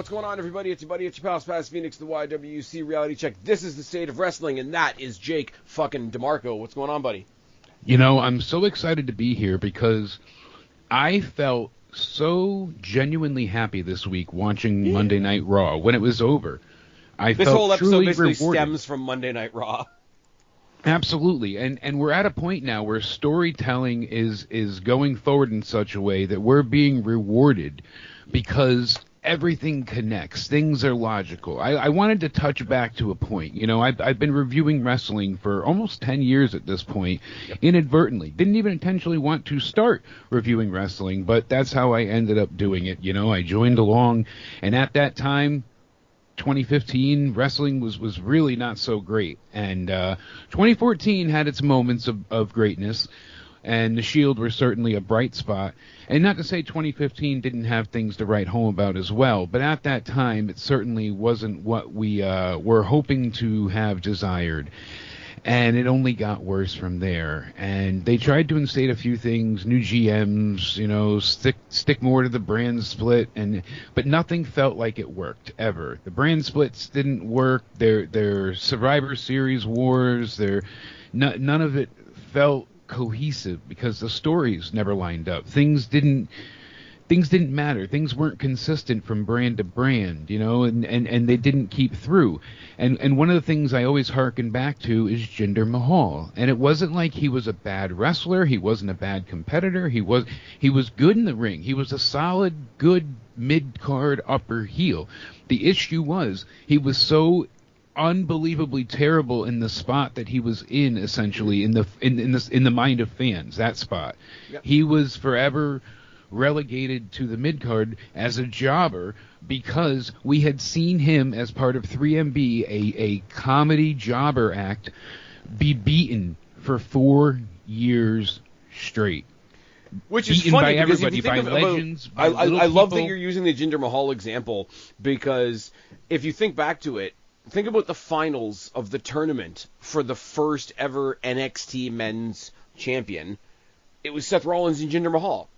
What's going on, everybody? It's your buddy, it's your pal, Spaz Phoenix, the WWE'S Reality Check. This is the state of wrestling, and that is Jake fucking DeMarco. What's going on, buddy? You know, I'm so excited to be here because I felt so genuinely happy this week watching Monday Night Raw. When it was over, This felt whole episode truly basically rewarded. stems from Monday Night Raw. Absolutely, and we're at a point now where storytelling is going forward in such a way that we're being rewarded because everything connects. Things are logical. I wanted to touch back to a point. You know, I've been reviewing wrestling for almost 10 years at this point, inadvertently. Didn't even intentionally want to start reviewing wrestling, but that's how I ended up doing it. You know, I joined along, and at that time, 2015, wrestling was really not so great. And 2014 had its moments of greatness, and the Shield were certainly a bright spot. And not to say 2015 didn't have things to write home about as well, but at that time, it certainly wasn't what we were hoping to have desired. And it only got worse from there. And they tried to instate a few things, new GMs, you know, stick more to the brand split, but nothing felt like it worked ever. The brand splits didn't work. Their Survivor Series wars, none of it felt cohesive because the stories never lined up. Things didn't matter. Things weren't consistent from brand to brand, you know, and they didn't keep through. And one of the things I always harken back to is Jinder Mahal. And it wasn't like he was a bad wrestler. He wasn't a bad competitor. He was good in the ring. He was a solid, good mid-card upper heel. The issue was he was so unbelievably terrible in the spot that he was in, essentially, in the mind of fans, that spot. Yep. He was forever relegated to the mid-card as a jobber because we had seen him as part of 3MB, a comedy jobber act, be beaten for 4 years straight. Which is funny by because everybody, if you think by about, legends, I love that you're using the Jinder Mahal example, because if you think back to it, think about the finals of the tournament for the first ever NXT men's champion. It was Seth Rollins and Jinder Mahal.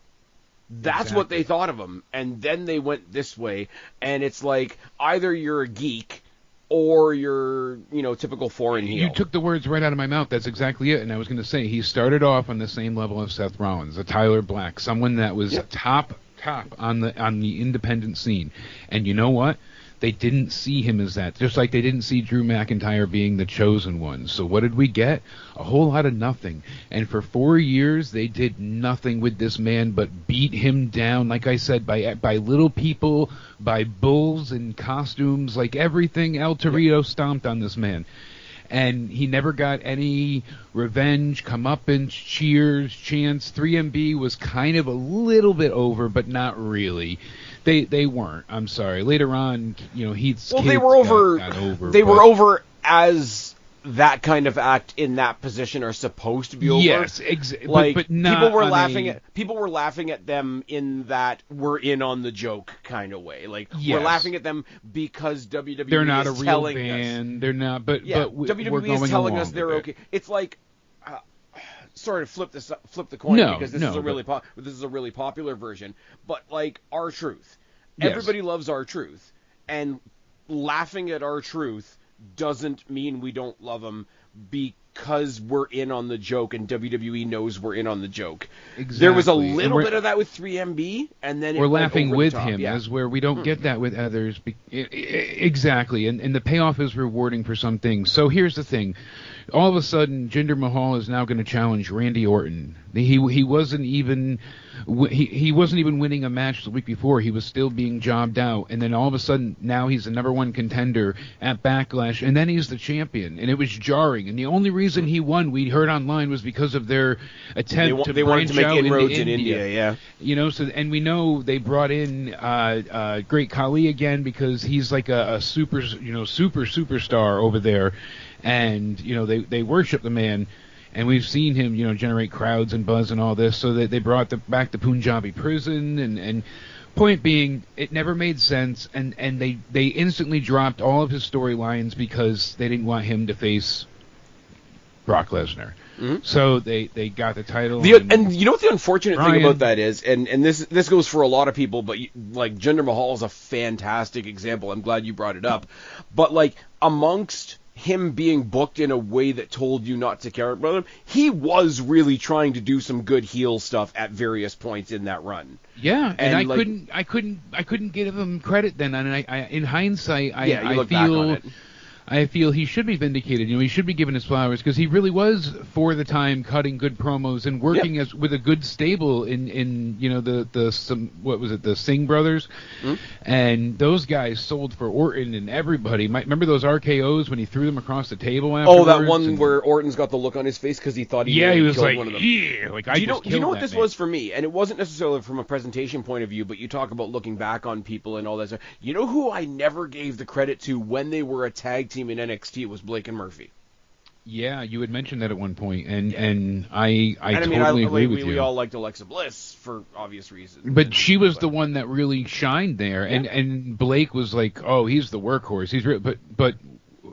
That's exactly what they thought of him. And then they went this way. And it's like, either you're a geek or you're, you know, typical foreign heel. You took the words right out of my mouth. That's exactly it. And I was going to say, he started off on the same level as Seth Rollins, a Tyler Black, someone that was top on the independent scene. And you know what? They didn't see him as that, just like they didn't see Drew McIntyre being the chosen one. So what did we get? A whole lot of nothing. And for 4 years, they did nothing with this man but beat him down, like I said, by little people, by bulls in costumes, like everything. El Torito stomped on this man. And he never got any revenge, comeuppance, cheers, chants. 3MB was kind of a little bit over, but not really. They weren't. I'm sorry. Later on, you know, they were over. They were over as that kind of act in that position are supposed to be over. Yes, exactly. Like, but not people were laughing at them in that we're in on the joke kind of way. Like, yes, we're laughing at them because WWE they're not is a real telling band. us. They're not. But WWE is telling us they're okay. It's like. Sorry to flip the coin because this is a really popular version, but like R-Truth. Yes. Everybody loves R-Truth, and laughing at R-Truth doesn't mean we don't love him because we're in on the joke and WWE knows we're in on the joke. Exactly. There was a little bit of that with 3MB, and then we're laughing with him, as where we don't get that with others. Exactly, and the payoff is rewarding for some things. So here's the thing. All of a sudden, Jinder Mahal is now going to challenge Randy Orton. He wasn't even winning a match the week before. He was still being jobbed out, and then all of a sudden, now he's the number one contender at Backlash, and then he's the champion, and it was jarring. And the only reason he won, we heard online, was because of their attempt to branch out inroads into in India. Yeah, you know. So, and we know they brought in Great Khali again because he's like a superstar over there. And, you know, they worship the man, and we've seen him, you know, generate crowds and buzz and all this, so that they brought back the Punjabi prison, and point being, it never made sense, and they instantly dropped all of his storylines because they didn't want him to face Brock Lesnar. So they got the title. And you know what the unfortunate thing about that is, and this goes for a lot of people, but like Jinder Mahal is a fantastic example. I'm glad you brought it up. But like amongst him being booked in a way that told you not to care about him, he was really trying to do some good heel stuff at various points in that run. Yeah, and I couldn't give him credit then. And I in hindsight, I feel he should be vindicated. He should be given his flowers because he really was, for the time, cutting good promos and working with a good stable in the Singh brothers, and those guys sold for Orton and everybody. Remember those RKO's when he threw them across the table afterwards? Oh, that one where Orton's got the look on his face because he thought he was killed like, one of them. Yeah, like I just do you know what this was for me? And it wasn't necessarily from a presentation point of view, but you talk about looking back on people and all that stuff. You know who I never gave the credit to when they were a tag team in NXT was Blake and Murphy. Yeah, you had mentioned that at one point, and I totally agree with you. We all liked Alexa Bliss for obvious reasons. But she was the one that really shined there, and Blake was like, oh, he's the workhorse. He's but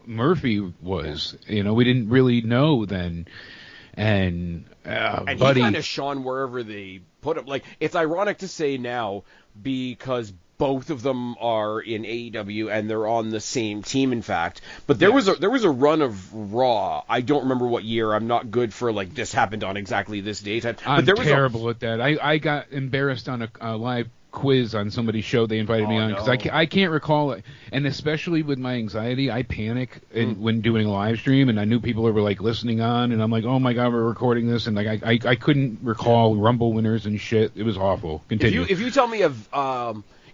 Murphy was, we didn't really know then, and Buddy, he kind of shone wherever they put him. Like, it's ironic to say now because both of them are in AEW and they're on the same team, in fact. But there was a run of Raw. I don't remember what year. I'm not good for like this happened on exactly this date. I'm terrible at that. I got embarrassed on a live quiz on somebody's show they invited me on because I can't recall it. And especially with my anxiety, I panic when doing a live stream, and I knew people were like listening on, and I'm like, oh my god, we're recording this, and like I couldn't recall Rumble winners and shit. It was awful. Continue. If you tell me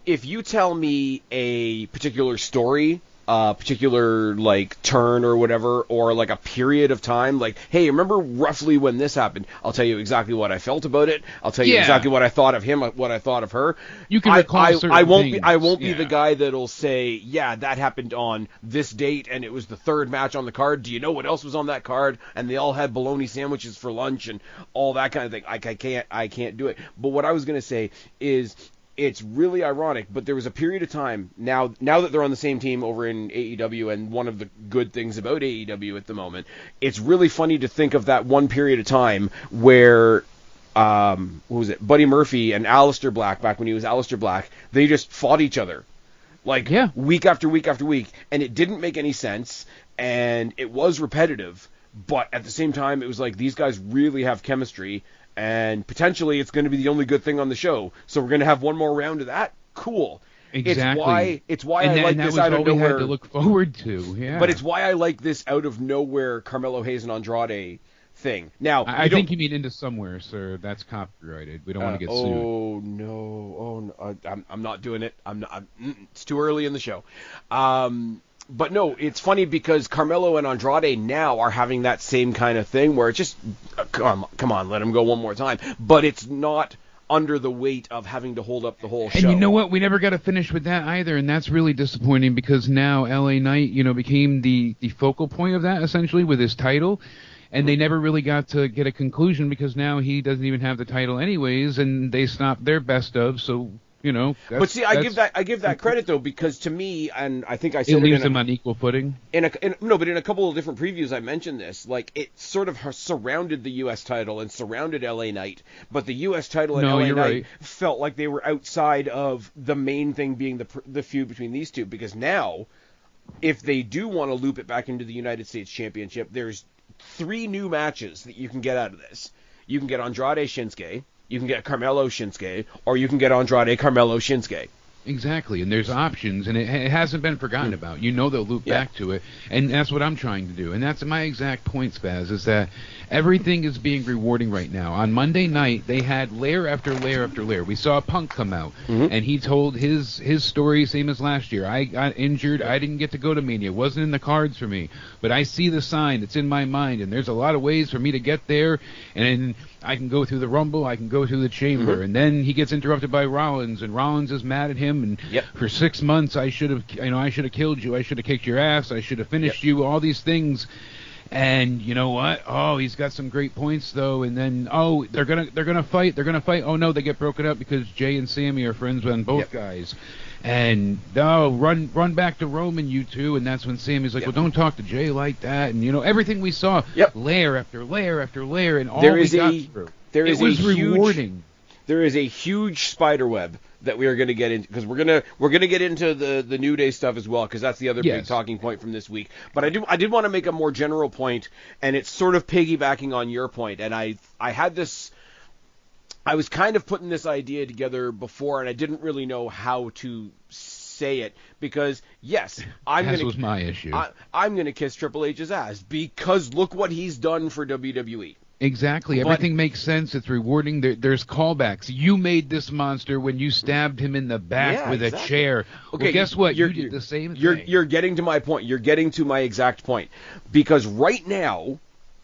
if you tell me a particular story, particular like turn or whatever, or like a period of time, like, hey, remember roughly when this happened? I'll tell you exactly what I felt about it. I'll tell you exactly what I thought of him, what I thought of her. You can recall certain things. I won't be the guy that'll say, yeah, that happened on this date and it was the third match on the card. Do you know what else was on that card? And they all had bologna sandwiches for lunch and all that kind of thing. I can't do it. But what I was gonna say is, it's really ironic, but there was a period of time now that they're on the same team over in AEW, and one of the good things about AEW at the moment, it's really funny to think of that one period of time where what was it? Buddy Murphy and Aleister Black, back when he was Aleister Black, they just fought each other. Like week after week after week, and it didn't make any sense, and it was repetitive, but at the same time it was like these guys really have chemistry. And potentially it's going to be the only good thing on the show. So we're going to have one more round of that. Cool. Exactly. It's why I like this out of nowhere. We had to look forward to. Yeah. But it's why I like this out of nowhere Carmelo Hayes and Andrade thing. Now, I think you mean Into Somewhere, sir. That's copyrighted. We don't want to get sued. Oh no. I'm not doing it. It's too early in the show. But no, it's funny because Carmelo and Andrade now are having that same kind of thing where it's just, come on, let him go one more time. But it's not under the weight of having to hold up the whole show. And you know what? We never got to finish with that either, and that's really disappointing because now LA Knight, became the focal point of that, essentially, with his title. And they never really got to get a conclusion because now he doesn't even have the title anyways, and they stopped their best of, so... but see, I give that credit though, because to me, and I think I said it leaves them on equal footing. But in a couple of different previews, I mentioned this. Like, it sort of surrounded the U.S. title and surrounded LA Knight, but the U.S. title and LA Knight felt like they were outside of the main thing being the feud between these two. Because now, if they do want to loop it back into the United States Championship, there's 3 new matches that you can get out of this. You can get Andrade Shinsuke. You can get Carmelo Shinsuke, or you can get Andrade Carmelo Shinsuke. Exactly, and there's options, and it hasn't been forgotten about. They'll loop back to it, and that's what I'm trying to do. And that's my exact point, Spaz, is that everything is being rewarding right now. On Monday night, they had layer after layer after layer. We saw Punk come out, and he told his story, same as last year. I got injured. I didn't get to go to Mania. It wasn't in the cards for me. But I see the sign. It's in my mind, and there's a lot of ways for me to get there, and I can go through the Rumble, I can go through the Chamber, and then he gets interrupted by Rollins, and Rollins is mad at him, and for 6 months I should have killed you, I should have kicked your ass, I should have finished you, all these things, and you know what? Oh, he's got some great points though, and then they're gonna fight. Oh no, they get broken up because Jay and Sammy are friends with both guys. And run back to Roman, you two. And that's when Sammy's like, well, don't talk to Jay like that. And everything we saw, layer after layer after layer, and all we got through. It was rewarding. There is a huge spider web that we are going to get into, because we're gonna get into the New Day stuff as well, because that's the other big talking point from this week. But I did want to make a more general point, and it's sort of piggybacking on your point. And I had this. I was kind of putting this idea together before, and I didn't really know how to say it, because was my issue. I'm gonna kiss Triple H's ass, because look what he's done for WWE. Exactly. Everything makes sense. It's rewarding. There's callbacks. You made this monster when you stabbed him in the back with a chair. Okay, well, guess what? You did the same thing. You're getting to my point. You're getting to my exact point. Because right now,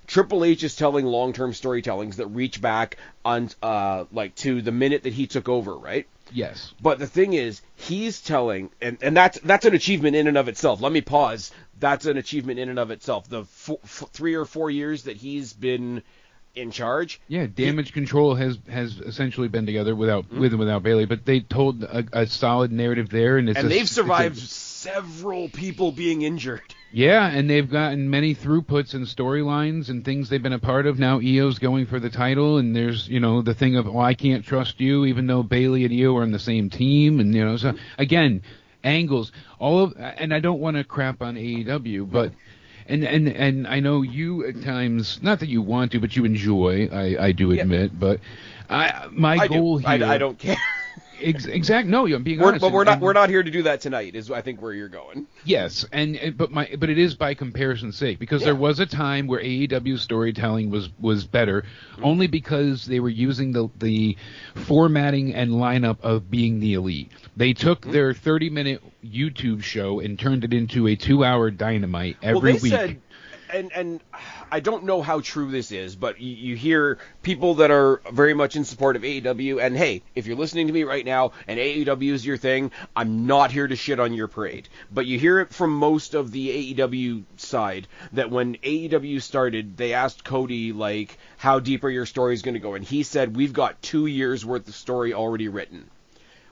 Triple H is telling long-term storytellings that reach back on to the minute that he took over, right? Yes. But the thing is, he's telling, and that's an achievement in and of itself. Let me pause. That's an achievement in and of itself. The 3 or 4 years that he's been in charge. Yeah, Damage Control has essentially been together with and without Bayley, but they told a solid narrative there, and they've survived several people being injured. Yeah, and they've gotten many throughputs and storylines and things they've been a part of. Now Io's going for the title, and there's the thing of, I can't trust you, even though Bayley and Io are on the same team, and so again, angles, and I don't want to crap on AEW, but. And I know you at times, not that you want to, but you enjoy, I do admit, but my goal here... I don't care. Exactly. No, I'm being honest. But we're not here to do that tonight, is I think where you're going. Yes, but it is by comparison's sake, because there was a time where AEW storytelling was better, only because they were using the formatting and lineup of being the Elite. They took their 30-minute YouTube show and turned it into a 2-hour Dynamite every week. Said, and I don't know how true this is, but you hear people that are very much in support of AEW, and hey, if you're listening to me right now and AEW is your thing, I'm not here to shit on your parade. But you hear it from most of the AEW side that when AEW started, they asked Cody, how deep are your stories going to go? And he said, we've got 2 years worth of story already written.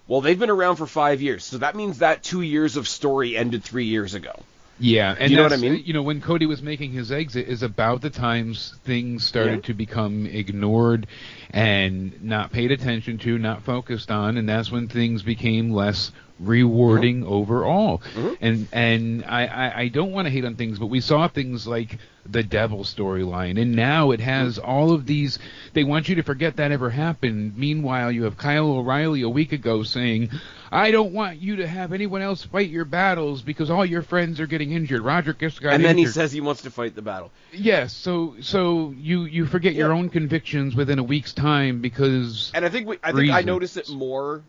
Well, they've been around for 5 years, so that means that 2 years of story ended 3 years ago. Yeah, and you know what I mean? When Cody was making his exit is about the times things started to become ignored and not paid attention to, not focused on, and that's when things became less rewarding overall. And I don't want to hate on things, but we saw things like the Devil storyline, and now it has all of these. They want you to forget that ever happened. Meanwhile, you have Kyle O'Reilly a week ago saying, I don't want you to have anyone else fight your battles because all your friends are getting injured. Roderick just got injured. And then he says he wants to fight the battle. Yes, so you forget your own convictions within a week's time because. And I think I noticed it more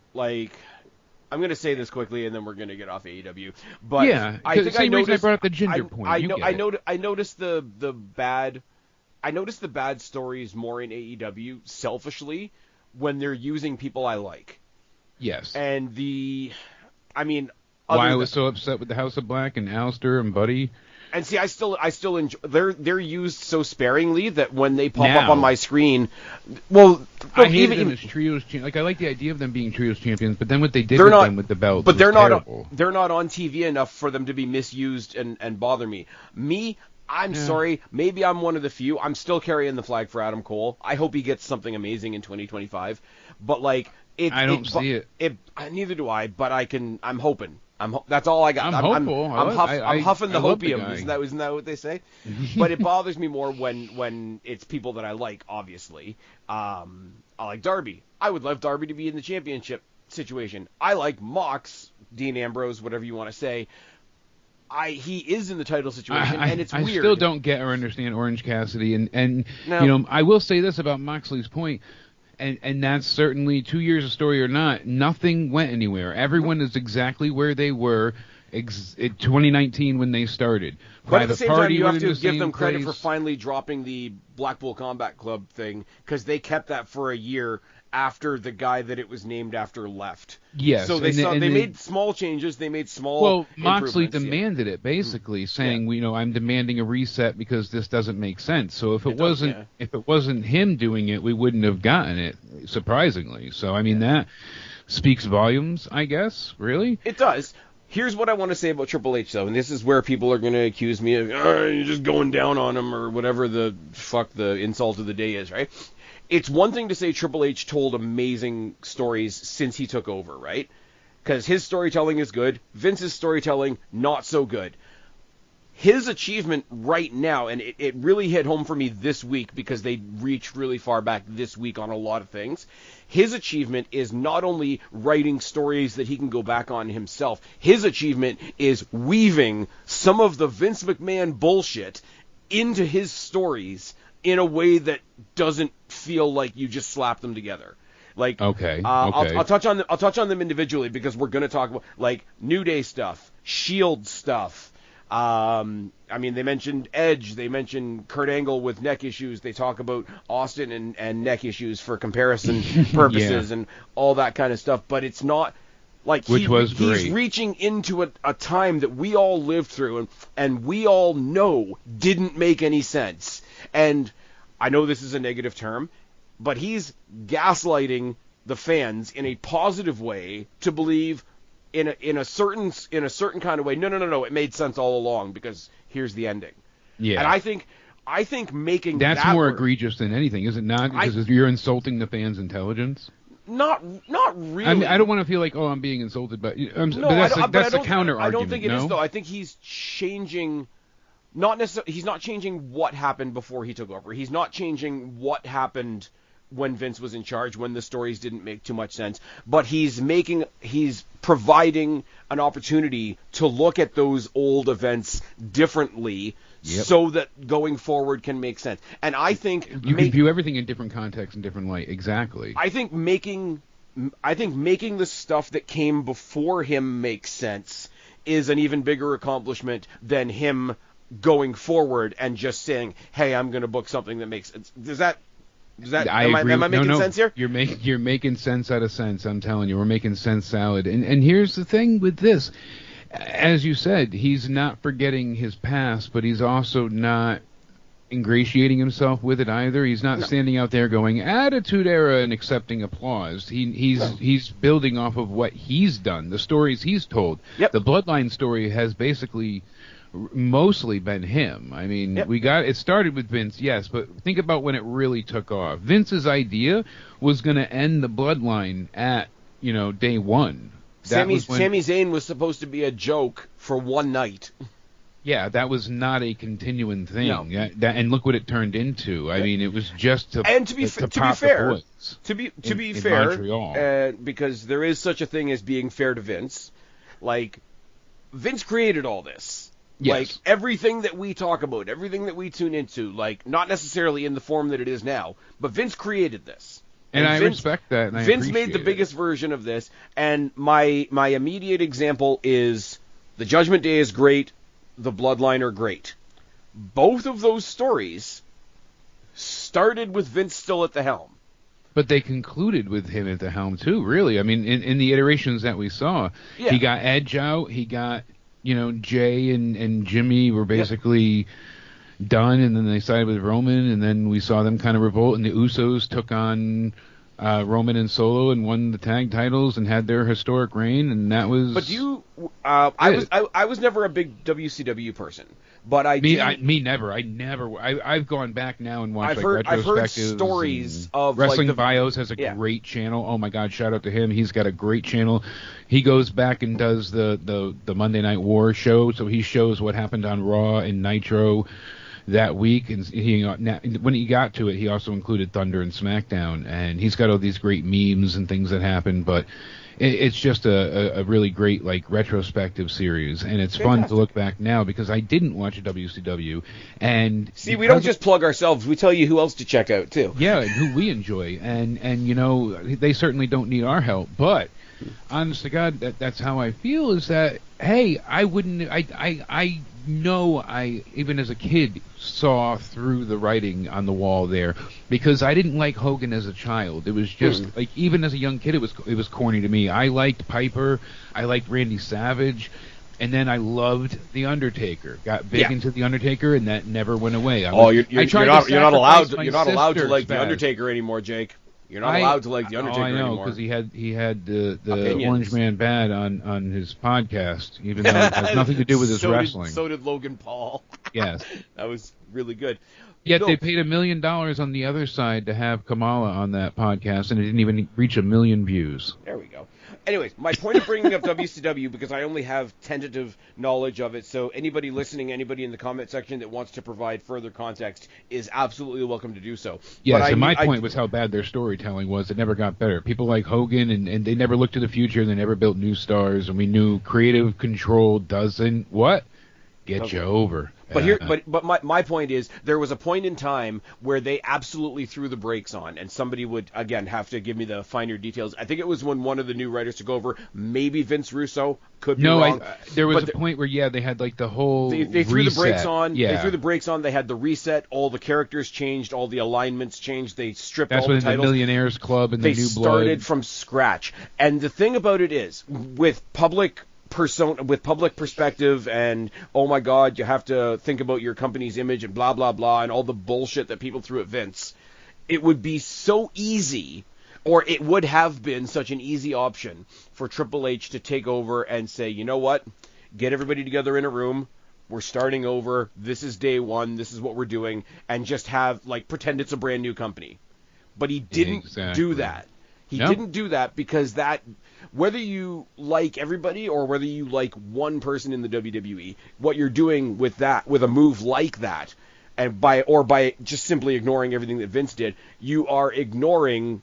I'm going to say this quickly, and then we're going to get off AEW. But yeah, I think I brought up the gender point. I noticed the bad. I noticed the bad stories more in AEW selfishly when they're using people I like. Yes. And why I was so upset with the House of Black and Aleister and Buddy. And see, I still enjoy. They're used so sparingly that when they pop up on my screen, I hate them as trios. I like the idea of them being trios champions, but then what they did with them with the belts, but they're terrible. They're not on TV enough for them to be misused and bother me. I'm sorry. Maybe I'm one of the few. I'm still carrying the flag for Adam Cole. I hope he gets something amazing in 2025. But I don't see it. Neither do I. But I'm hoping. That's all I got. I'm hopeful. I'm huffing the hopium. Isn't that what they say? But it bothers me more when it's people that I like. Obviously, I like Darby. I would love Darby to be in the championship situation. I like Mox, Dean Ambrose, whatever you want to say. He is in the title situation, and it's weird. I still don't get or understand Orange Cassidy, and no. I will say this about Moxley's point. And that's certainly 2 years of story or not. Nothing went anywhere. Everyone is exactly where they were in 2019 when they started. But at the same time, you have to give them credit for finally dropping the Blackpool Combat Club thing, because they kept that for a year after the guy that it was named after left. Yes. So they made small changes. They made small Moxley demanded it, basically, saying, I'm demanding a reset because this doesn't make sense. So if it wasn't him doing it, we wouldn't have gotten it, surprisingly. So, speaks volumes, I guess. Really, it does. Here's what I want to say about Triple H, though, and this is where people are going to accuse me of you're just going down on him or whatever the fuck the insult of the day is, right? It's one thing to say Triple H told amazing stories since he took over, right? Because his storytelling is good. Vince's storytelling, not so good. His achievement right now, and it really hit home for me this week because they reached really far back this week on a lot of things. His achievement is not only writing stories that he can go back on himself. His achievement is weaving some of the Vince McMahon bullshit into his stories in a way that doesn't feel like you just slap them together. Like, okay. I'll touch on them individually because we're going to talk about like New Day stuff, Shield stuff. I mean, they mentioned Edge. They mentioned Kurt Angle with neck issues. They talk about Austin and neck issues for comparison purposes and all that kind of stuff. But it's not like he's reaching into a time that we all lived through and we all know didn't make any sense. And I know this is a negative term, but he's gaslighting the fans in a positive way to believe in a certain kind of way. No, it made sense all along because here's the ending. Yeah. And I think making that's that more work, egregious than anything, is it not? Because you're insulting the fans' intelligence. Not really. I mean, I don't want to feel like I'm being insulted, but but that's a counter argument. I don't think it is though. I think he's changing. Not necessarily. He's not changing what happened before he took over. He's not changing what happened when Vince was in charge, when the stories didn't make too much sense. But he's providing an opportunity to look at those old events differently, so that going forward can make sense. And I think you can view everything in different contexts and different light. Exactly. I think making the stuff that came before him make sense is an even bigger accomplishment than him going forward and just saying, "Hey, I'm going to book something that makes sense." Am I making sense here? You're making sense out of sense. I'm telling you, we're making sense salad. And here's the thing with this, as you said, he's not forgetting his past, but he's also not ingratiating himself with it either. He's not standing out there going Attitude Era and accepting applause. He's building off of what he's done, the stories he's told. Yep. The Bloodline story has basically mostly been him. I mean, it started with Vince, yes, but think about when it really took off. Vince's idea was going to end the Bloodline at, day one. Sami Zayn was supposed to be a joke for one night. Yeah, that was not a continuing thing. No. And look what it turned into. I mean, it was just to be fair, because there is such a thing as being fair to Vince. Like, Vince created all this. Yes. Like, everything that we talk about, everything that we tune into, like, not necessarily in the form that it is now, but Vince created this. And I respect that, and I Vince made the biggest version of this, and my immediate example is the Judgment Day is great, the Bloodline are great. Both of those stories started with Vince still at the helm. But they concluded with him at the helm, too, really. I mean, in the iterations that we saw, he got Edge out, he got... Jay and Jimmy were basically done, and then they sided with Roman, and then we saw them kind of revolt, and the Usos took on Roman and Solo and won the tag titles and had their historic reign, and that was... But I was never a big WCW person, but me never. I've gone back now and watched retrospectives. I've heard stories of Wrestling Bios has a great channel. Oh my God, shout out to him. He's got a great channel. He goes back and does the Monday Night War show, so he shows what happened on Raw and Nitro that week, and when he got to it, he also included Thunder and SmackDown, and he's got all these great memes and things that happened, but it's just a really great retrospective series, and it's fun to look back now because I didn't watch WCW, and see, we don't just plug ourselves; we tell you who else to check out too. Yeah, and who we enjoy, and they certainly don't need our help, but honest to God, that's how I feel. Is that hey, I know I even as a kid saw through the writing on the wall there because I didn't like Hogan as a child. It was just like even as a young kid it was corny to me. I liked Piper, I liked Randy Savage, and then I loved The Undertaker. Got big into The Undertaker, and that never went away. You're not allowed to like The Undertaker anymore, Jake. You're not allowed to like the Undertaker I know, anymore. because he had the Opinions. Orange Man Bad on his podcast, even though it has nothing to do with his wrestling. So did Logan Paul. Yes. That was really good. Yet they paid $1 million on the other side to have Kamala on that podcast, and it didn't even reach 1 million views. There we go. Anyways, my point of bringing up WCW, because I only have tentative knowledge of it, so anybody listening, anybody in the comment section that wants to provide further context is absolutely welcome to do so. Yes, and my point was how bad their storytelling was. It never got better. People like Hogan, and they never looked to the future, and they never built new stars, and we knew creative control doesn't, get you over. But my point is, there was a point in time where they absolutely threw the brakes on, and somebody would, again, have to give me the finer details. I think it was when one of the new writers took over, maybe Vince Russo, could be wrong. There was a point where, they had like the whole They threw reset. the brakes on. Yeah. They threw the brakes on. They had the reset. All the characters changed. All the alignments changed. They stripped That's all the when titles. the Millionaires Club and They the New started Blood. from scratch. And the thing about it is, with public perspective and, oh my God, you have to think about your company's image and blah, blah, blah, and all the bullshit that people threw at Vince, it would be so easy, or it would have been such an easy option for Triple H to take over and say, you know what, get everybody together in a room, we're starting over, this is day one, this is what we're doing, and just have, pretend it's a brand new company. But he didn't do that. He didn't do that because whether you like everybody or whether you like one person in the WWE, what you're doing with a move like that, and by just simply ignoring everything that Vince did, you are ignoring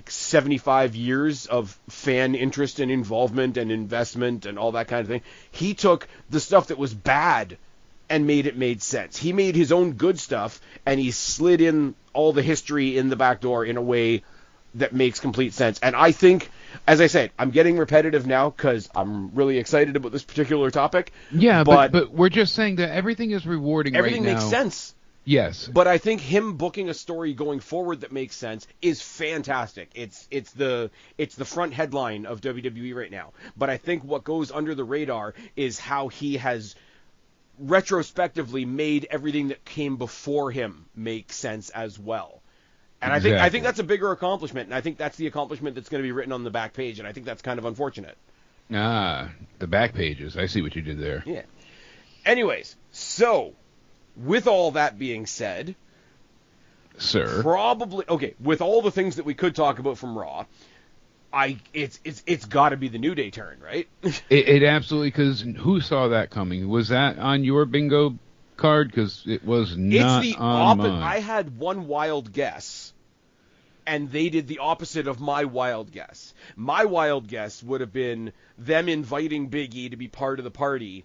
75 years of fan interest and involvement and investment and all that kind of thing. He took the stuff that was bad and made sense. He made his own good stuff, and he slid in all the history in the back door in a way that makes complete sense. And I think, as I said, I'm getting repetitive now because I'm really excited about this particular topic. Yeah, but we're just saying that everything is rewarding right now. Everything makes sense. Yes. But I think him booking a story going forward that makes sense is fantastic. It's the front headline of WWE right now. But I think what goes under the radar is how he has retrospectively made everything that came before him make sense as well. And exactly. I think that's a bigger accomplishment, and I think that's the accomplishment that's going to be written on the back page, and I think that's kind of unfortunate. The back pages. I see what you did there. Yeah. Anyways, so with all that being said, sir, with all the things that we could talk about from Raw, it's got to be the New Day turn, right? it absolutely, because who saw that coming? Was that on your bingo card? Because it was not on mine. I had one wild guess, and they did the opposite of my wild guess. My wild guess would have been them inviting Big E to be part of the party,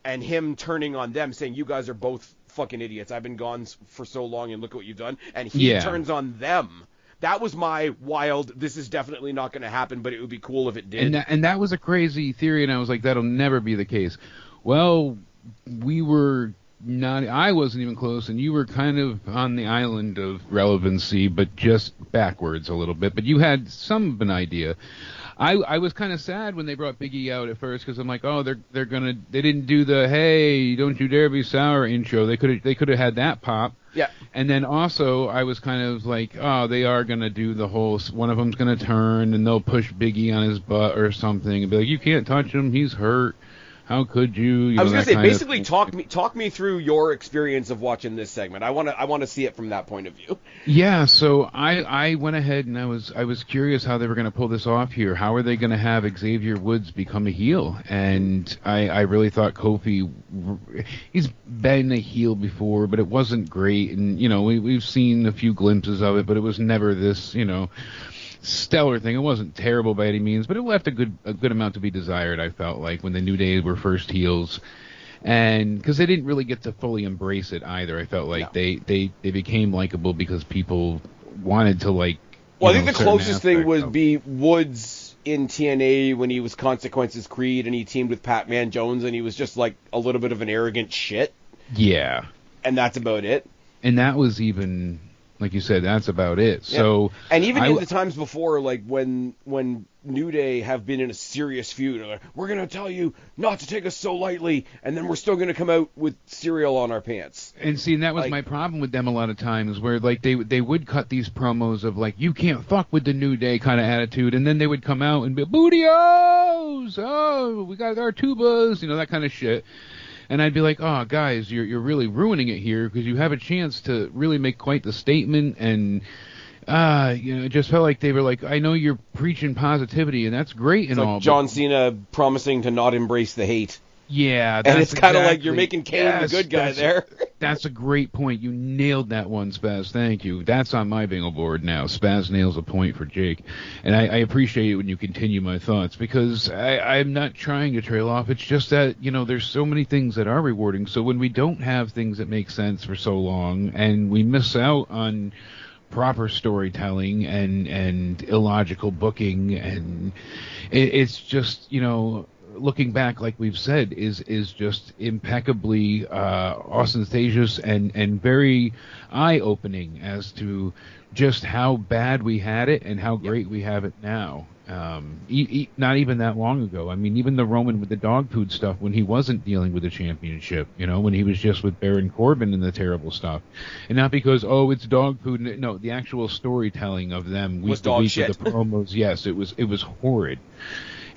and him turning on them, saying, you guys are both fucking idiots. I've been gone for so long, and look what you've done. And he turns on them. That was my wild, this is definitely not going to happen, but it would be cool if it did. And that was a crazy theory, and I was like, that'll never be the case. Well, I wasn't even close, and you were kind of on the island of relevancy, but just backwards a little bit. But you had some of an idea. I was kind of sad when they brought Big E out at first, because I'm like, oh, they didn't do the hey, don't you dare be sour intro. They could have had that pop. Yeah. And then also I was kind of like, oh, they are gonna do the whole, one of them's gonna turn and they'll push Big E on his butt or something and be like, you can't touch him, he's hurt. How could you? I was going to say, basically, talk me through your experience of watching this segment. I want to see it from that point of view. Yeah, so I went ahead and I was curious how they were going to pull this off here. How are they going to have Xavier Woods become a heel? And I really thought Kofi, he's been a heel before, but it wasn't great. And we've seen a few glimpses of it, but it was never this stellar thing. It wasn't terrible by any means, but it left a good amount to be desired, I felt like, when the New Day were first heels. And because they didn't really get to fully embrace it either. I felt like they became likable because people wanted to like. Well, I think the closest thing would be Woods in TNA when he was Consequences Creed and he teamed with Pat Man Jones and he was just like a little bit of an arrogant shit. Yeah. And that's about it. And that was even Like you said, that's about it. Yeah. So, and even in the times before, like when New Day have been in a serious feud, they're like, we're gonna tell you not to take us so lightly, and then we're still gonna come out with cereal on our pants. And see, and that was like, my problem with them a lot of times, where like they would cut these promos of like, you can't fuck with the New Day kind of attitude, and then they would come out and be booty-ohs, oh, we got our tubas, that kind of shit. And I'd be like, oh, guys, you're really ruining it here, because you have a chance to really make quite the statement. And, it just felt like they were like, I know you're preaching positivity, and that's great and like all. John Cena promising to not embrace the hate. Yeah. And it's kind of like you're making Kane the good guy there. That's a great point. You nailed that one, Spaz. Thank you. That's on my bingo board now. Spaz nails a point for Jake. And I appreciate it when you continue my thoughts, because I'm not trying to trail off. It's just that, there's so many things that are rewarding. So when we don't have things that make sense for so long, and we miss out on proper storytelling and illogical booking, and it's just, looking back, like we've said, is just impeccably ostentatious and very eye-opening as to just how bad we had it and how great we have it now. Not even that long ago. I mean, even the Roman with the dog food stuff, when he wasn't dealing with the championship, when he was just with Baron Corbin and the terrible stuff. And not because, it's dog food. No, the actual storytelling of them week to week with the promos, yes, it was horrid.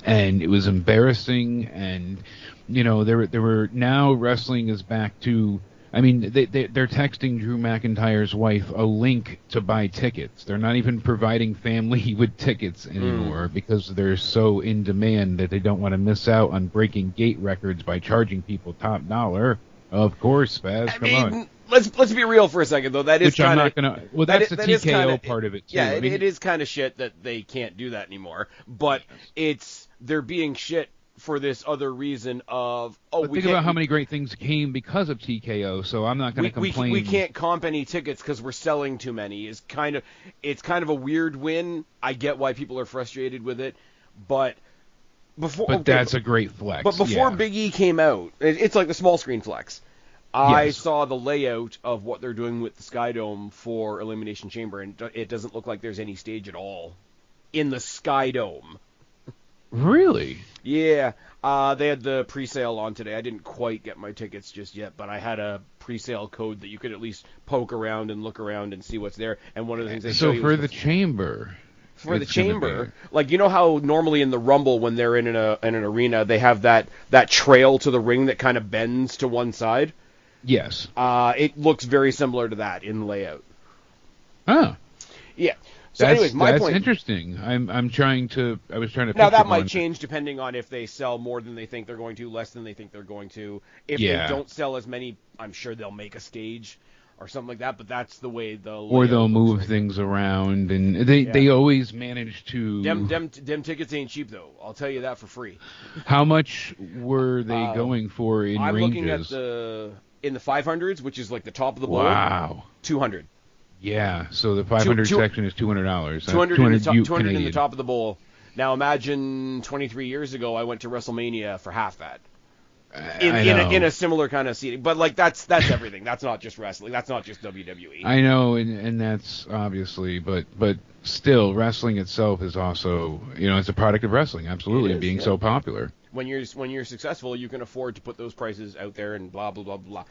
And it was embarrassing, and there were now wrestling is back to. I mean, they're texting Drew McIntyre's wife a link to buy tickets. They're not even providing family with tickets anymore because they're so in demand that they don't want to miss out on breaking gate records by charging people top dollar. Of course, Spaz, come on. Let's be real for a second, though. That is kind of... Well, that's the TKO part of it, too. Yeah, it is kind of shit that they can't do that anymore. But they're being shit for this other reason of... think about how many great things came because of TKO, so I'm not going to complain. We can't comp any tickets because we're selling too many. It's kind of a weird win. I get why people are frustrated with it, but... that's a great flex. But before Big E came out, it's like the small screen flex. I saw the layout of what they're doing with the Sky Dome for Elimination Chamber, and it doesn't look like there's any stage at all in the Sky Dome. Really? Yeah. They had the pre-sale on today. I didn't quite get my tickets just yet, but I had a pre-sale code that you could at least poke around and look around and see what's there. And one of the things they show you for the chamber. For the chamber, like how normally in the Rumble when they're in an arena they have that trail to the ring that kind of bends to one side. Yes. It looks very similar to that in layout. Oh. Yeah. So anyways, my point. That's interesting. I was trying to. Now that might change depending on if they sell more than they think they're going to, less than they think they're going to. If they don't sell as many, I'm sure they'll make a stage or something like that. But that's the way or they'll move things around, and they always manage to. Them tickets ain't cheap though. I'll tell you that for free. How much were they going for in I'm ranges? looking at in the 500s, which is like the top of the bowl. Wow. 200. Yeah, so the 500 section is $200. 200 in the top of the bowl. Now imagine 23 years ago I went to WrestleMania for half that. In a similar kind of seating. But like that's everything. That's not just wrestling. That's not just WWE. I know, and that's obviously, but still, wrestling itself is also, it's a product of wrestling, absolutely, being so popular. When you're successful, you can afford to put those prices out there and blah blah blah blah.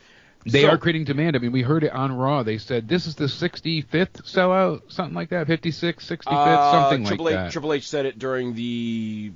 They are creating demand. I mean, we heard it on Raw. They said this is the 65th sellout, something like that, 56th, 65th, something like that. Triple H said it during the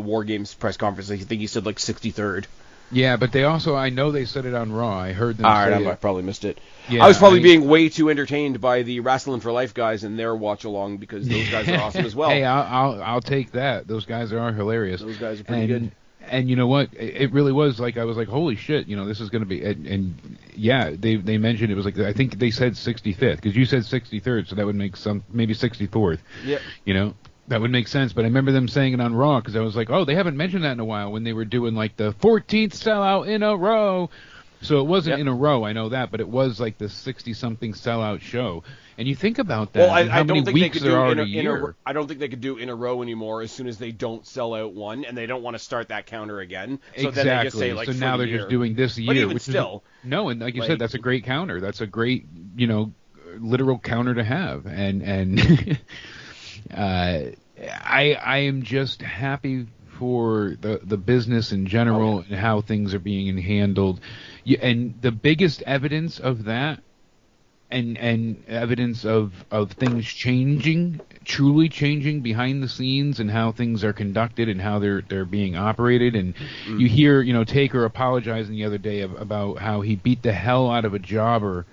War Games press conference. I think he said like 63rd. Yeah, but I know they said it on Raw. I heard them say it. I probably missed it. Yeah, I was probably being way too entertained by the Wrestling for Life guys and their watch along because those guys are awesome as well. Hey, I'll take that. Those guys are hilarious. Those guys are pretty good. And you know what? It really was like, I was like, holy shit, this is going to be, and yeah, they mentioned it was like, I think they said 65th, because you said 63rd, so that would make maybe 64th. Yeah. That would make sense, but I remember them saying it on Raw, because I was like, oh, they haven't mentioned that in a while, when they were doing like the 14th sellout in a row. So it wasn't in a row, I know that, but it was like the 60-something sellout show. And you think about that, I don't think weeks there are in a year. I don't think they could do in a row anymore as soon as they don't sell out one, and they don't want to start that counter again. So exactly. Then they just say, like, so now they're just doing this year. But even which still. And like you said, that's a great counter. That's a great, literal counter to have, and I am just happy for the business in general and how things are being handled. And the biggest evidence of that, and evidence of things changing, truly changing behind the scenes, and how things are conducted and how they're being operated. And you hear, Taker apologizing the other day about how he beat the hell out of a jobber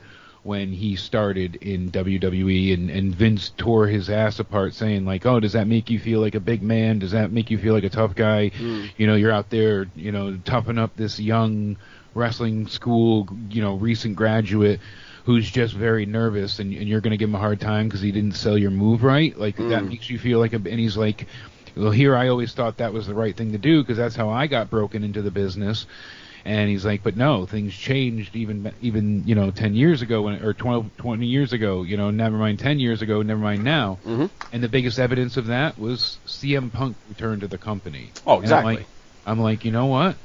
when he started in WWE, and Vince tore his ass apart saying, like, oh, does that make you feel like a big man? Does that make you feel like a tough guy? You're out there, toughing up this young wrestling school, recent graduate who's just very nervous, and you're going to give him a hard time because he didn't sell your move right? Like, that makes you feel like and he's like, well, here I always thought that was the right thing to do because that's how I got broken into the business. And he's like, but no, things changed even 10 years ago, or 20 years ago, never mind 10 years ago, never mind now. And the biggest evidence of that was CM Punk returned to the company. Oh, exactly. And I'm like, you know what?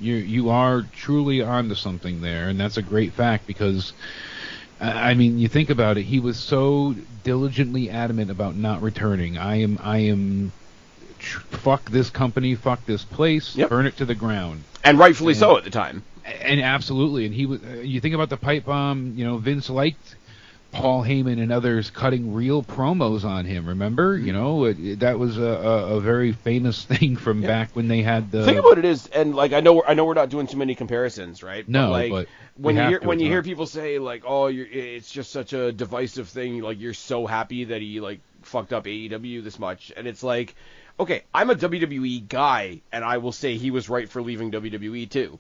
You are truly onto something there, and that's a great fact because, I mean, you think about it, he was so diligently adamant about not returning. I am fuck this company, fuck this place, burn it to the ground. And rightfully so at the time. And absolutely. And he was. You think about the pipe bomb. Vince liked Paul Heyman and others cutting real promos on him. Remember? That was a very famous thing from back when they had the. Think about it is, and like I know we're not doing too many comparisons, right? No, but when you hear people say like, oh, it's just such a divisive thing. Like you're so happy that he like fucked up AEW this much, and it's like. Okay, I'm a WWE guy, and I will say he was right for leaving WWE too.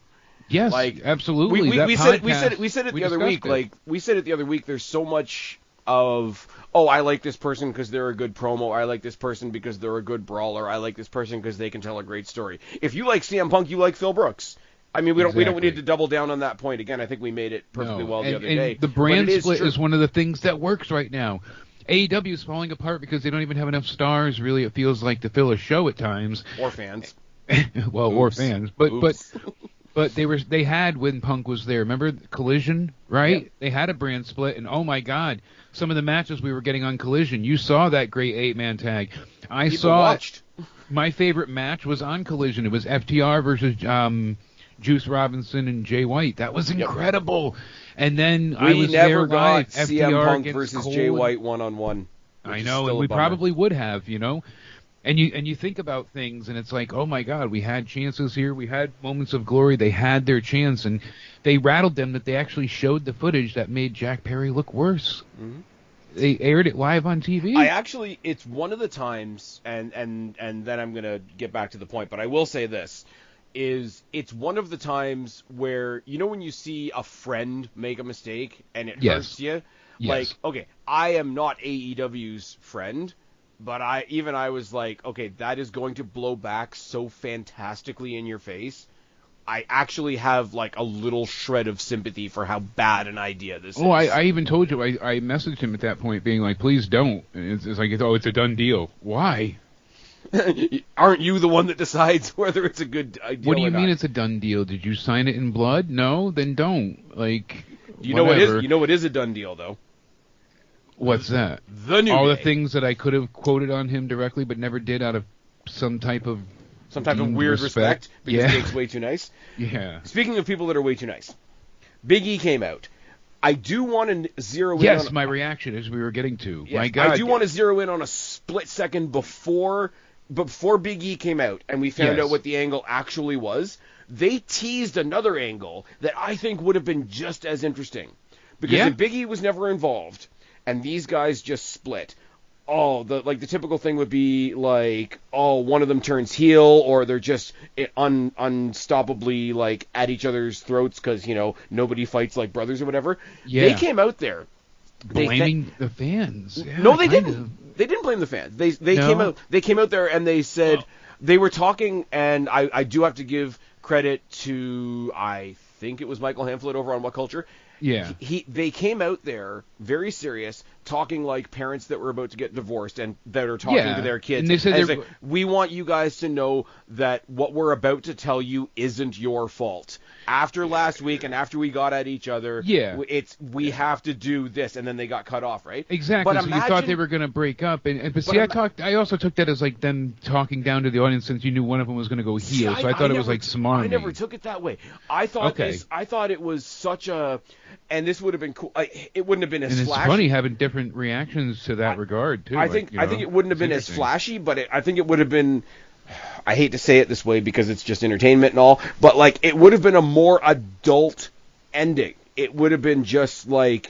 Yes, like, absolutely. We said it the other week. Like we said it the other week. There's so much of I like this person because they're a good promo. I like this person because they're a good brawler. I like this person because they can tell a great story. If you like CM Punk, you like Phil Brooks. I mean, we don't need to double down on that point again. I think we made it perfectly well the other day. The brand split is one of the things that works right now. AEW is falling apart because they don't even have enough stars, really, it feels like, to fill a show at times. Or fans. Well, or fans. But they had when Punk was there. Remember Collision, right? Yep. They had a brand split, and oh my God, some of the matches we were getting on Collision, you saw that great 8-man tag. My favorite match was on Collision. It was FTR versus Juice Robinson and Jay White. That was incredible. And then I was there live. We never got CM Punk versus Cole Jay White one-on-one. I know, and we probably would have, And you think about things, and it's like, oh my God, we had chances here. We had moments of glory. They had their chance, and they rattled them that they actually showed the footage that made Jack Perry look worse. Mm-hmm. They aired it live on TV. It's one of the times, and then I'm going to get back to the point, but I will say this. It's one of the times where, when you see a friend make a mistake and it hurts you, like, okay, I am not AEW's friend, but I was like, okay, that is going to blow back so fantastically in your face. I actually have like a little shred of sympathy for how bad an idea this is. I even told you, I messaged him at that point being like, please don't. And it's like, it's a done deal. Why? Aren't you the one that decides whether it's a good idea? What do you mean it's a done deal? Did you sign it in blood? No, then don't. Like, you know what is a done deal though? What's that? The New All Day. the things that I could have quoted on him directly, but never did out of some type of weird respect because Jake's way too nice. Yeah. Speaking of people that are way too nice, Big E came out. I do want to zero in. Yes, my reaction as we were getting to. Yes, my God, I do want to zero in on a split second before Big E came out and we found out what the angle actually was. They teased another angle that I think would have been just as interesting. Because if Big E was never involved and these guys just split, the typical thing would be like, one of them turns heel or they're just unstoppably like at each other's throats because, nobody fights like brothers or whatever. Yeah. They came out there. Blaming the fans. Yeah, no, they didn't. They didn't blame the fans. They came out there and they said they were talking, and I do have to give credit to, I think it was Michael Hamflett over on What Culture. Yeah. They came out there very serious, talking like parents that were about to get divorced and that are talking to their kids. And they said it's like, we want you guys to know that what we're about to tell you isn't your fault. After last week and after we got at each other, we have to do this, and then they got cut off, right? Exactly. So you thought they were going to break up, but see, I also took that as like them talking down to the audience since you knew one of them was going to go heel. So I thought it was like smarmy. I never took it that way. I thought it was such a, and this would have been cool. It wouldn't have been as flashy. It's funny having different reactions to that regard too. I think it wouldn't have been as flashy, but I think it would have been. I hate to say it this way because it's just entertainment and all, but like it would have been a more adult ending. It would have been just like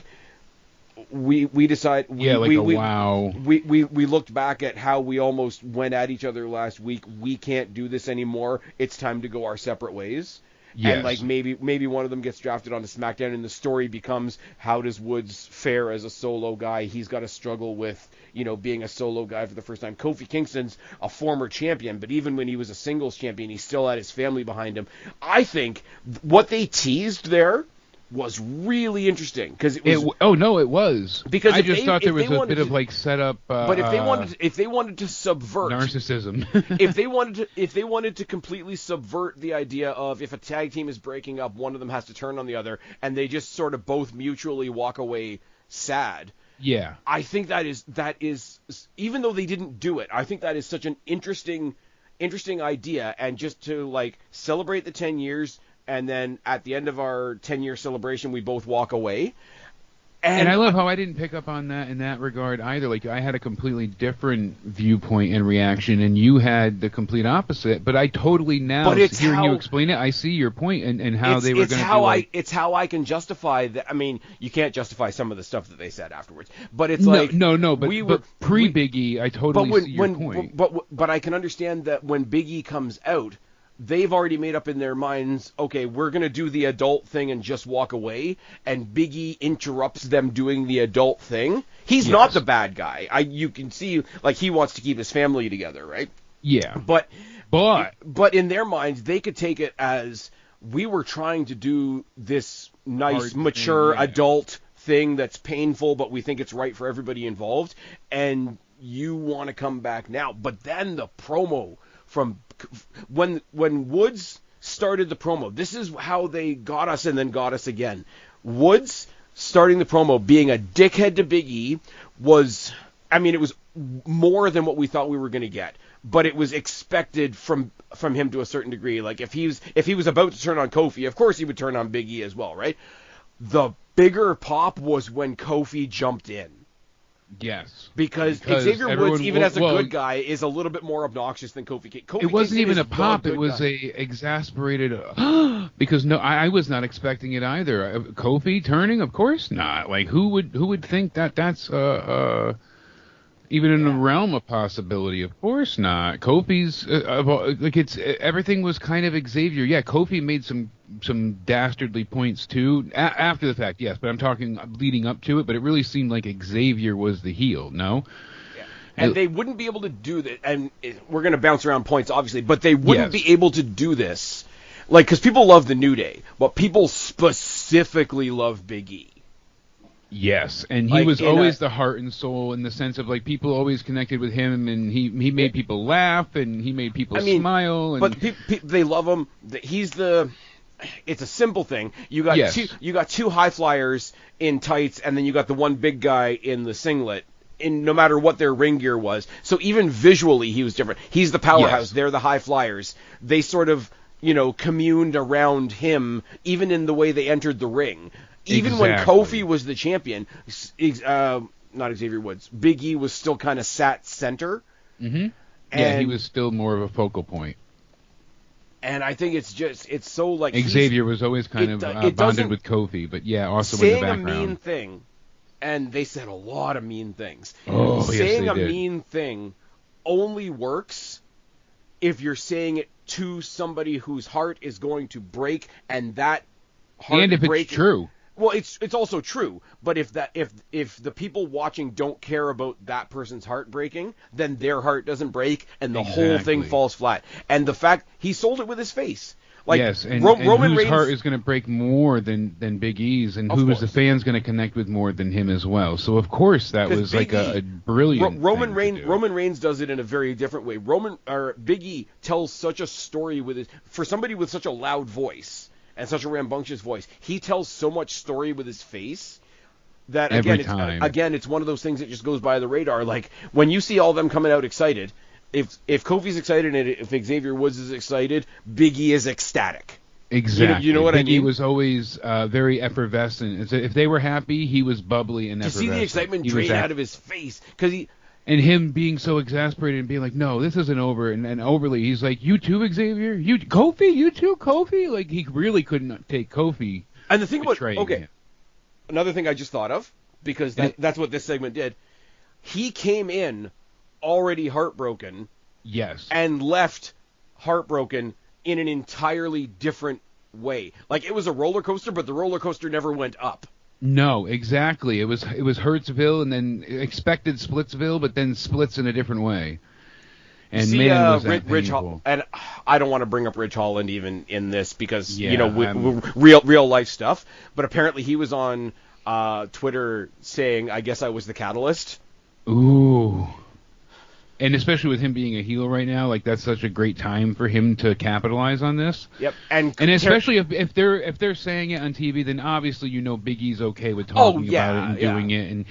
we decide. Wow. We looked back at how we almost went at each other last week. We can't do this anymore. It's time to go our separate ways. Yes. And like maybe one of them gets drafted onto SmackDown, and the story becomes how does Woods fare as a solo guy? He's got to struggle with being a solo guy for the first time. Kofi Kingston's a former champion, but even when he was a singles champion, he still had his family behind him. I think what they teased there was really interesting because it was. It was because I just thought there was a bit of like setup. But if they wanted to subvert narcissism, if they wanted to completely subvert the idea of if a tag team is breaking up, one of them has to turn on the other, and they just sort of both mutually walk away sad. Yeah, I think that is even though they didn't do it, I think that is such an interesting idea, and just to like celebrate the 10 years. And then at the end of our 10-year celebration, we both walk away. And I love how I didn't pick up on that in that regard either. Like, I had a completely different viewpoint and reaction, and you had the complete opposite. But I totally now, hearing you explain it, I see your point and how they were going to do it's how I can justify that. I mean, you can't justify some of the stuff that they said afterwards. But it's but pre-Big E, I totally see your point. But I can understand that when Big E comes out, they've already made up in their minds, okay, we're going to do the adult thing and just walk away, and Big E interrupts them doing the adult thing. He's not the bad guy. You can see, like, he wants to keep his family together, right? Yeah. But in their minds, they could take it as, we were trying to do this nice, mature, adult thing that's painful, but we think it's right for everybody involved, and you want to come back now. But then the promo from when Woods started the promo, this is how they got us and then got us again. Woods starting the promo, being a dickhead to Big E, was, I mean, it was more than what we thought we were going to get, but it was expected from him to a certain degree. Like if he was about to turn on Kofi, of course he would turn on Big E as well, right? The bigger pop was when Kofi jumped in. Yes. Because Xavier Woods, even as a good guy, is a little bit more obnoxious than Kofi. It wasn't even a pop. It was a exasperated, because I was not expecting it either. Kofi turning? Of course not. Like, who would think that's even in the realm of possibility? Of course not. Kofi's, everything was kind of Xavier. Yeah, Kofi made some dastardly points too after the fact, yes, but I'm talking leading up to it. But it really seemed like Xavier was the heel. No, yeah. And they wouldn't be able to do that. And we're going to bounce around points, obviously, but they wouldn't be able to do this, like, because people love the New Day, but people specifically love Big E. Yes, and he was always the heart and soul in the sense of, like, people always connected with him, and he made people laugh, and he made people smile. And but they love him. It's a simple thing. You got two high flyers in tights, and then you got the one big guy in the singlet. In no matter what their ring gear was, so even visually he was different. He's the powerhouse. Yes. They're the high flyers. They sort of communed around him, even in the way they entered the ring. Even when Kofi was the champion, not Xavier Woods, Big E was still kind of sat center. Mm-hmm. Yeah, he was still more of a focal point. And I think it's so like Xavier was always kind of bonded with Kofi, but yeah, also in the background. Saying a mean thing, and they said a lot of mean things. Oh, saying yes, they a did. mean thing only works if you're saying it to somebody whose heart is going to break, and that heart and if it's true. Well, it's also true, but if the people watching don't care about that person's heart breaking, then their heart doesn't break, and the whole thing falls flat. And the fact he sold it with his face, Like, yes, and Roman whose Reigns, heart is going to break more than Big E's, and who is the fans going to connect with more than him as well? So of course that was Big like E, a brilliant Roman thing to do. Roman Reigns does it in a very different way. Big E tells such a story for somebody with such a loud voice and such a rambunctious voice. He tells so much story with his face that again it's one of those things that just goes by the radar. Like when you see all of them coming out excited, if Kofi's excited and if Xavier Woods is excited, Big E is ecstatic. Exactly. You know what I mean? Big E was always very effervescent. If they were happy, he was bubbly and effervescent. To see the excitement drain out of his face, and him being so exasperated and being like, no, this isn't over, and overly, he's like, you too, Xavier? Kofi? You too, Kofi? Like, he really couldn't take Kofi. And the thing about, him. Another thing I just thought of, because that's what this segment did, he came in already heartbroken. Yes. And left heartbroken in an entirely different way. Like, it was a roller coaster, but the roller coaster never went up. No, exactly. It was Hurtsville and then expected Splitsville, but then splits in a different way. And man, was that painful. And I don't want to bring up Ridge Holland even in this because real life stuff. But apparently he was on Twitter saying, "I guess I was the catalyst." Ooh. And especially with him being a heel right now, like that's such a great time for him to capitalize on this. Yep, and especially if they're saying it on TV, then obviously Big E's okay with talking about it and doing it, and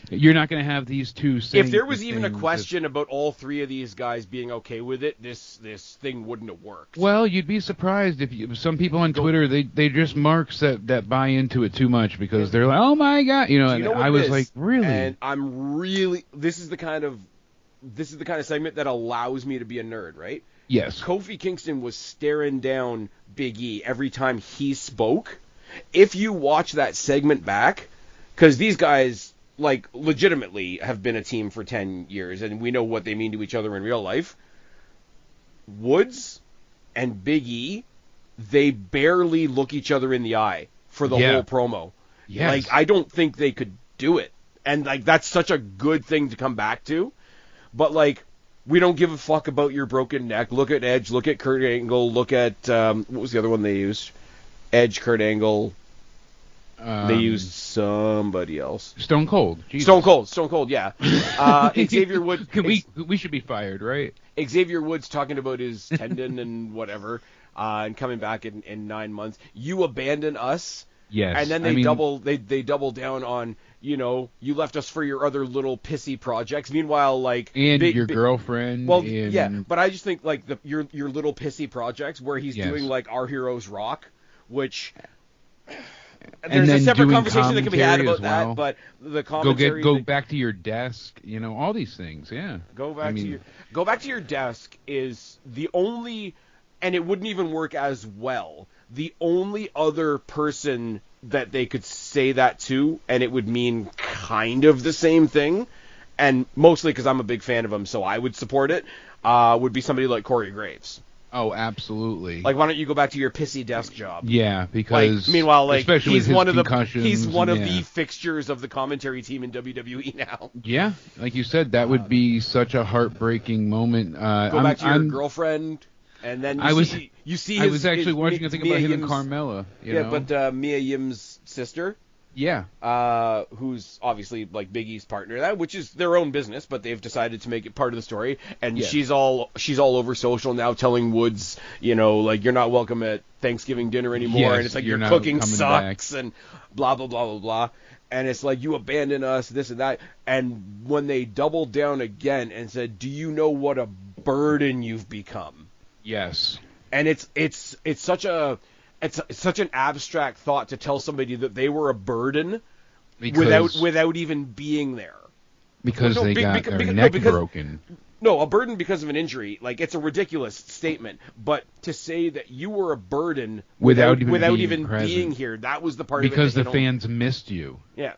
you're not going to have these two saying. If there was even a question about all three of these guys being okay with it, this thing wouldn't have worked. Well, you'd be surprised if some people on Twitter they just marks that buy into it too much because they're like, oh my god, and I was like, really? And I'm really this is the kind of segment that allows me to be a nerd, right? Yes. Kofi Kingston was staring down Big E every time he spoke. If you watch that segment back, because these guys, like, legitimately have been a team for 10 years, and we know what they mean to each other in real life. Woods and Big E, they barely look each other in the eye for the whole promo. Yes. Like, I don't think they could do it. And, like, that's such a good thing to come back to. But, like, we don't give a fuck about your broken neck. Look at Edge. Look at Kurt Angle. Look at, what was the other one they used? Edge, Kurt Angle. They used somebody else. Stone Cold. Jesus. Stone Cold, yeah. Xavier Woods. We should be fired, right? Xavier Woods talking about his tendon and whatever, and coming back in 9 months. You abandon us. Yes. And then they double down on, you left us for your other little pissy projects. Meanwhile, like, and your girlfriend. Well, yeah, but I just think like your little pissy projects where he's doing like Our Heroes Rock, which there's a separate conversation that can be had about that. But the commentary, go back to your desk. All these things. Yeah. Go back to your desk is the only, and it wouldn't even work as well. The only other person that they could say that to, and it would mean kind of the same thing, and mostly because I'm a big fan of him, so I would support it, would be somebody like Corey Graves. Oh, absolutely. Like, why don't you go back to your pissy desk job? Yeah, because... Like, meanwhile, like, he's one of the fixtures of the commentary team in WWE now. Yeah, like you said, that would be such a heartbreaking moment. Go back to your girlfriend... And then I was actually watching a thing about him and Carmella. But Mia Yim's sister. Yeah. Who's obviously like Big E's partner, which is their own business, but they've decided to make it part of the story. And she's all over social now, telling Woods, like you're not welcome at Thanksgiving dinner anymore, yes, and it's like your cooking sucks, and blah blah blah blah blah. And it's like, you abandon us, this and that. And when they doubled down again and said, do you know what a burden you've become? Yes. And it's such an abstract thought to tell somebody that they were a burden without even being there. Because they got their neck broken. No, a burden because of an injury. Like, it's a ridiculous statement. But to say that you were a burden without even being here, that was the part of it. Because the fans missed you. Yeah.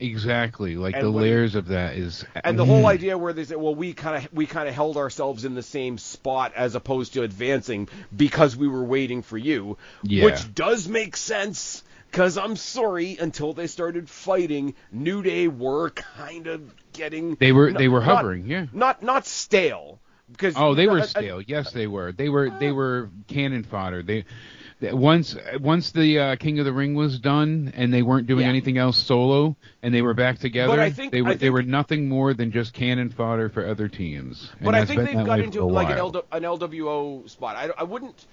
Exactly, like the layers of that is, and the whole idea where they say, well, we kind of held ourselves in the same spot as opposed to advancing because we were waiting for you, which does make sense. Because I'm sorry, until they started fighting, New Day were kind of getting they were hovering, not stale, Because they were stale. Yes, they were. They were cannon fodder. Once the King of the Ring was done and they weren't doing anything else solo and they were back together, but I think they were nothing more than just cannon fodder for other teams. But I think they've got into like an LWO spot. I wouldn't.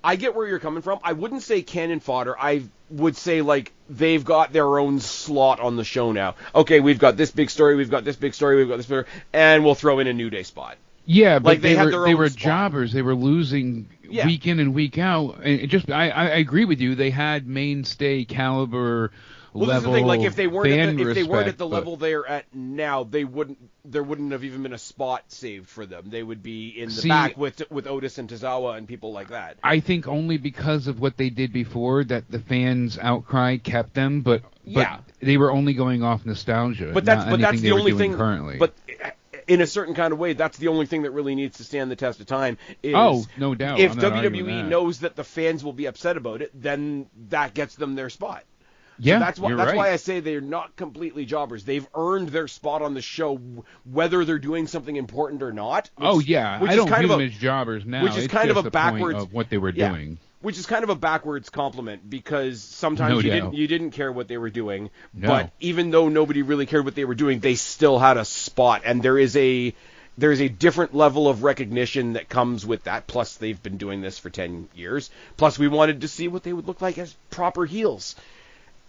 I get where you're coming from. I wouldn't say cannon fodder. I would say like they've got their own slot on the show now. Okay, we've got this big story, we've got this big story, we've got this big, and we'll throw in a New Day spot. Yeah, but like they were spot. Jobbers. They were losing week in and week out. And I agree with you. They had mainstay caliber level. This is the thing. Like if they weren't at the but level they're at now, there wouldn't have even been a spot saved for them. They would be in the back with Otis and Tozawa and people like that. I think only because of what they did before that the fans' outcry kept them, but they were only going off nostalgia. But that's the only thing currently. But in a certain kind of way, that's the only thing that really needs to stand the test of time. No doubt. If WWE knows that the fans will be upset about it, then that gets them their spot. Yeah, so that's why I say they're not completely jobbers. They've earned their spot on the show, whether they're doing something important or not. I don't view them as jobbers now. Which is kind of a backwards of what they were doing. Which is kind of a backwards compliment because sometimes you didn't care what they were doing, but even though nobody really cared what they were doing, they still had a spot, and there is a different level of recognition that comes with that. Plus, they've been doing this for 10 years. Plus, we wanted to see what they would look like as proper heels.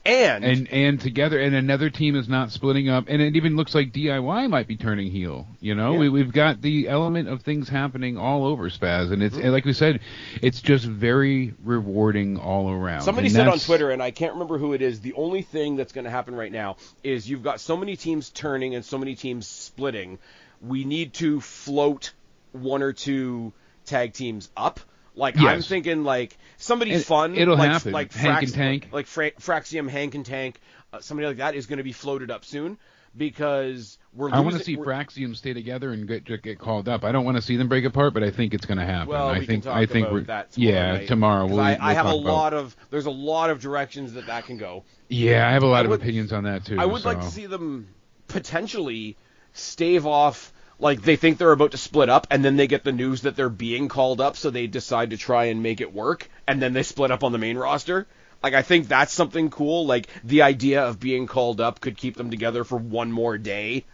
And together, and another team is not splitting up, and it even looks like DIY might be turning heel. We've got the element of things happening all over Spaz, and it's and like we said, it's just very rewarding all around. Somebody said on Twitter, and I can't remember who it is, the only thing that's going to happen right now is you've got so many teams turning and so many teams splitting. We need to float one or two tag teams up. I'm thinking like somebody fun. It'll like, happen. Like Hank and Tank. Like Fraxium, Hank and Tank. Somebody like that is going to be floated up soon because we're losing. I want to see Fraxium stay together and get called up. I don't want to see them break apart, but I think it's going to happen. Well, we can talk about that tomorrow night. Tomorrow. I have there's a lot of directions that can go. Yeah, I have a lot of opinions on that too. I would like to see them potentially stave off. Like, they think they're about to split up, and then they get the news that they're being called up, so they decide to try and make it work, and then they split up on the main roster. Like, I think that's something cool. Like, the idea of being called up could keep them together for one more day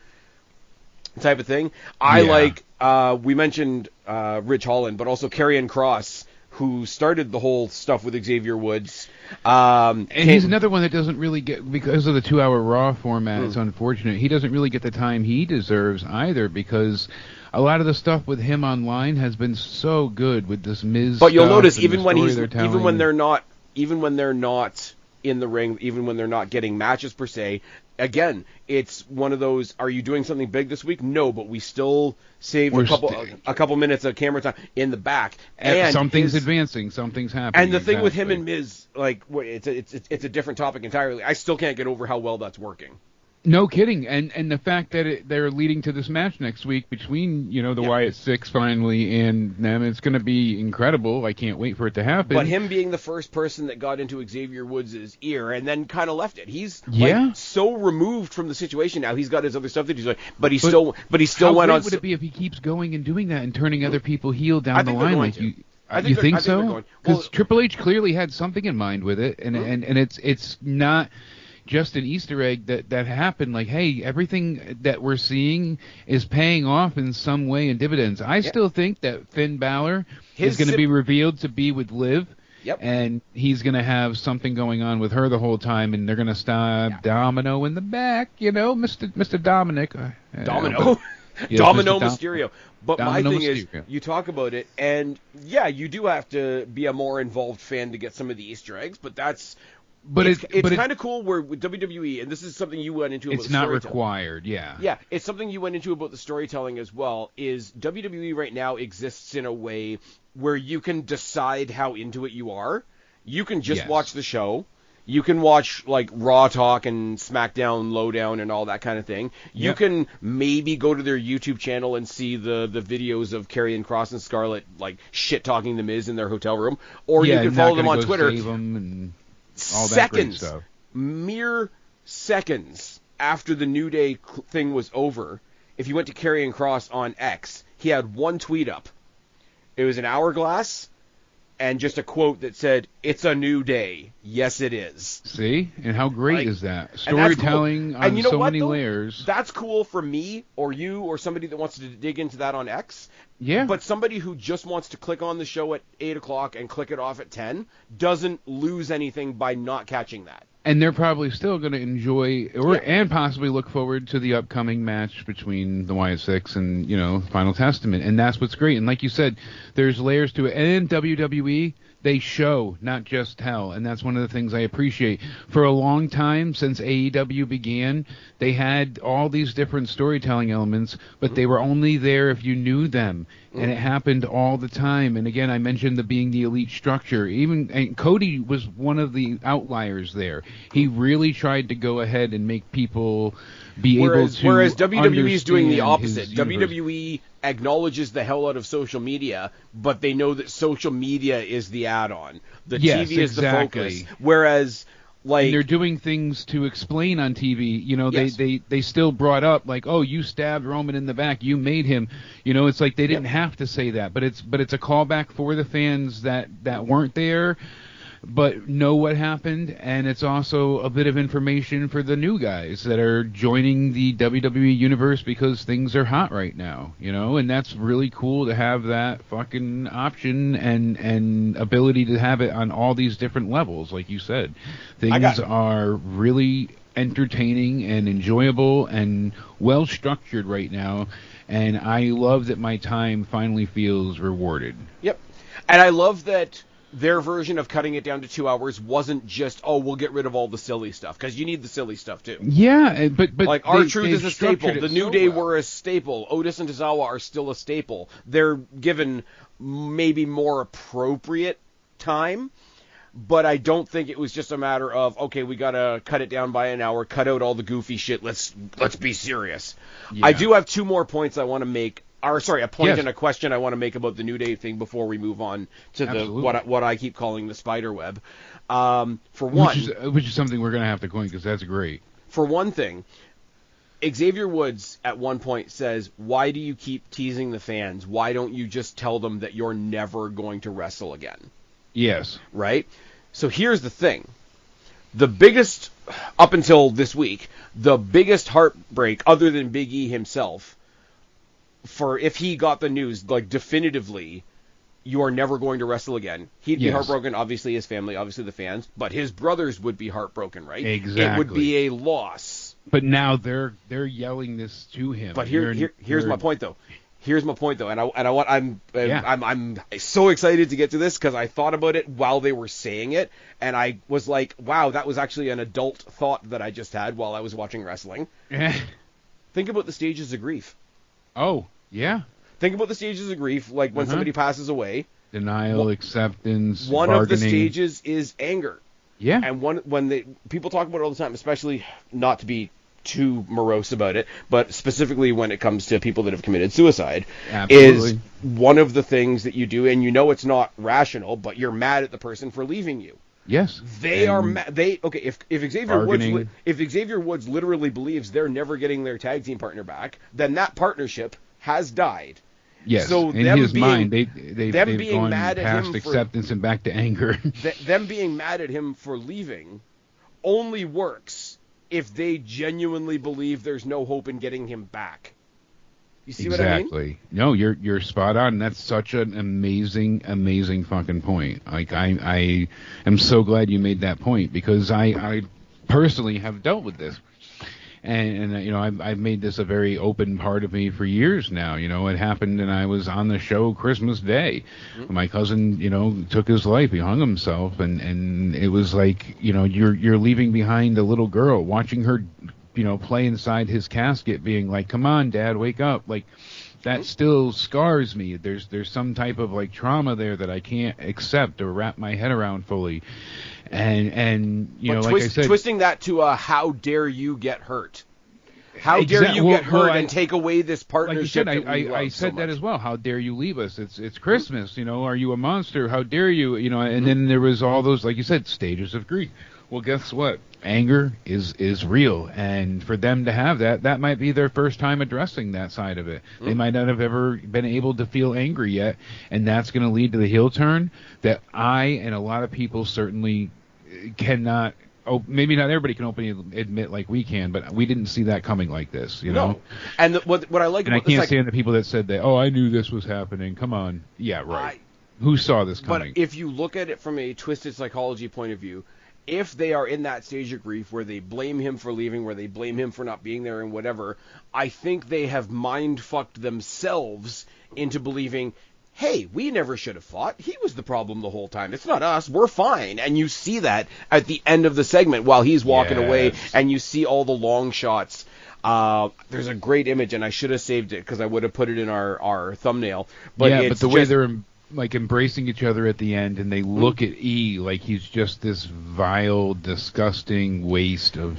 type of thing. We mentioned Rich Holland, but also Karrion Kross, who started the whole stuff with Xavier Woods. And he's another one that doesn't really get, because of the 2-hour Raw format, it's unfortunate. He doesn't really get the time he deserves either, because a lot of the stuff with him online has been so good with this Miz. But you'll notice even when they're not in the ring, even when they're not getting matches per se, again, it's one of those, are you doing something big this week? No, but we still saved a couple minutes of camera time in the back. And something's advancing, something's happening. And the thing with him and Miz, like, it's a different topic entirely. I still can't get over how well that's working. No kidding, and the fact that they're leading to this match next week between the Wyatt Six finally and them, it's going to be incredible. I can't wait for it to happen. But him being the first person that got into Xavier Woods' ear and then kind of left it, he's so removed from the situation now. He's got his other stuff that he's doing, but he still went on. How great would it be if he keeps going and doing that and turning other people heel down the line? You think so? Because Triple H clearly had something in mind with it, and it's not just an Easter egg that happened. Like, hey, everything that we're seeing is paying off in some way in dividends. I still think that Finn Balor is going to be revealed to be with Liv, and he's going to have something going on with her the whole time, and they're going to stab Domino in the back, Mr. Dominic. Domino. Domino Mysterio. But my thing is, you talk about it, and you do have to be a more involved fan to get some of the Easter eggs, but that's... But it's kind of cool where with WWE, and this is something you went into about it's not required, Yeah, it's something you went into about the storytelling as well, is WWE right now exists in a way where you can decide how into it you are. You can just watch the show. You can watch, like, Raw Talk and SmackDown Lowdown and all that kind of thing. You can maybe go to their YouTube channel and see the videos of Karrion Kross and Scarlett, like, shit-talking The Miz in their hotel room. Or you can follow them on Twitter. Save them and all that great stuff. Mere seconds after the New Day thing was over, if you went to Karrion Kross on X, he had one tweet up. It was an hourglass and just a quote that said, "It's a new day. Yes, it is." See? And how great Like, is that? and Storytelling that's cool. And on you know so what, many though? layers. That's cool for me or you or somebody that wants to dig into that on X. Yeah. But somebody who just wants to click on the show at 8 o'clock and click it off at 10 doesn't lose anything by not catching that. And they're probably still going to enjoy and possibly look forward to the upcoming match between the Wyatt Six and, Final Testament. And that's what's great. And like you said, there's layers to it. And in WWE, they show, not just tell. And that's one of the things I appreciate. For a long time, since AEW began, they had all these different storytelling elements, but they were only there if you knew them. And it happened all the time. And again, I mentioned being the elite structure. And Cody was one of the outliers there. He really tried to go ahead and make people be able to. Whereas WWE is doing the opposite. his universe. WWE acknowledges the hell out of social media, but they know that social media is the add-on. The Yes, TV is exactly. the focus. Whereas, like, and they're doing things to explain on TV. Yes. They still brought up like, oh, you stabbed Roman in the back, you made him. It's like they didn't have to say that, but it's a callback for the fans that weren't there, but know what happened, and it's also a bit of information for the new guys that are joining the WWE universe because things are hot right now, and that's really cool to have that fucking option and ability to have it on all these different levels, like you said. Things are really entertaining and enjoyable and well structured right now, and I love that my time finally feels rewarded. Yep. And I love that their version of cutting it down to 2 hours wasn't just, oh, we'll get rid of all the silly stuff, because you need the silly stuff too. Yeah, but like, R-Truth is a staple. The New Day were a staple. Otis and Tozawa are still a staple. They're given maybe more appropriate time, but I don't think it was just a matter of, okay, we gotta cut it down by an hour, cut out all the goofy shit, let's be serious. Yeah. I do have two more points I want to make. A point Yes. and a question I want to make about the New Day thing before we move on to what I keep calling the spider web. For one, which is something we're going to have to coin because that's great. For one thing, Xavier Woods at one point says, "Why do you keep teasing the fans? Why don't you just tell them that you're never going to wrestle again?" Yes. Right? So here's the thing. The biggest, up until this week, the biggest heartbreak, other than Big E himself, for if he got the news, like, definitively, you are never going to wrestle again, he'd be heartbroken, obviously his family, obviously the fans, but his brothers would be heartbroken, right? Exactly. It would be a loss. But now they're yelling this to him. But here's my point though. I'm so excited to get to this because I thought about it while they were saying it, and I was like, wow, that was actually an adult thought that I just had while I was watching wrestling. Think about the stages of grief. Oh, yeah. Think about the stages of grief, like when somebody passes away. Denial, acceptance, one bargaining. of the stages is anger. Yeah. And when people talk about it all the time, especially not to be too morose about it, but specifically when it comes to people that have committed suicide, Absolutely. is one of the things that you do, and you know it's not rational, but you're mad at the person for leaving you. Yes. They are mad. If Xavier Woods literally believes they're never getting their tag team partner back, then that partnership has died. Yes. So in his mind, they've gone mad at past him acceptance and back to anger. Them being mad at him for leaving only works if they genuinely believe there's no hope in getting him back. You see what I mean? Exactly. No, you're spot on. That's such an amazing fucking point. Like I am so glad you made that point because I personally have dealt with this. And I've made this a very open part of me for years now. It happened, and I was on the show Christmas Day. Mm-hmm. My cousin, took his life. He hung himself, and it was like, you're leaving behind a little girl, watching her, play inside his casket, being like, "Come on, Dad, wake up!" Like that still scars me. There's some type of like trauma there that I can't accept or wrap my head around fully. And like I said, twisting that to a how dare you get hurt? How dare you get hurt and take away this partnership? Like you said, I said that as well. How dare you leave us? It's Christmas. Are you a monster? How dare you? And then there was all those, like you said, stages of grief. Well, guess what? Anger is real, and for them to have that might be their first time addressing that side of it. They might not have ever been able to feel angry yet, and that's going to lead to the heel turn that I and a lot of people certainly cannot. Oh, maybe not everybody can openly admit like we can, but we didn't see that coming like this, you know. And what I like, and about I can't stand the people that said that. Oh, I knew this was happening. Come on, yeah, right. Who saw this coming? But if you look at it from a twisted psychology point of view, if they are in that stage of grief where they blame him for leaving, where they blame him for not being there and whatever, I think they have mind-fucked themselves into believing, hey, we never should have fought. He was the problem the whole time. It's not us. We're fine. And you see that at the end of the segment while he's walking away, and you see all the long shots. There's a great image, and I should have saved it because I would have put it in our thumbnail. But but the way they're like embracing each other at the end, and they look at E like he's just this vile, disgusting waste of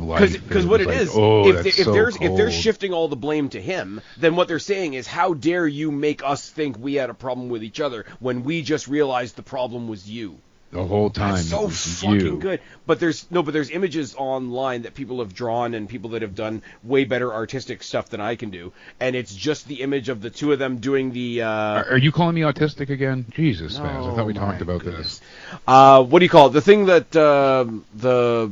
life. Because what it is, if they're shifting all the blame to him, then what they're saying is, how dare you make us think we had a problem with each other when we just realized the problem was you. The whole time. That's so fucking good. But there's images online that people have drawn and people that have done way better artistic stuff than I can do, and it's just the image of the two of them doing the. Are you calling me autistic again? Jesus, Spaz. I thought we talked about this. What do you call it? The thing that the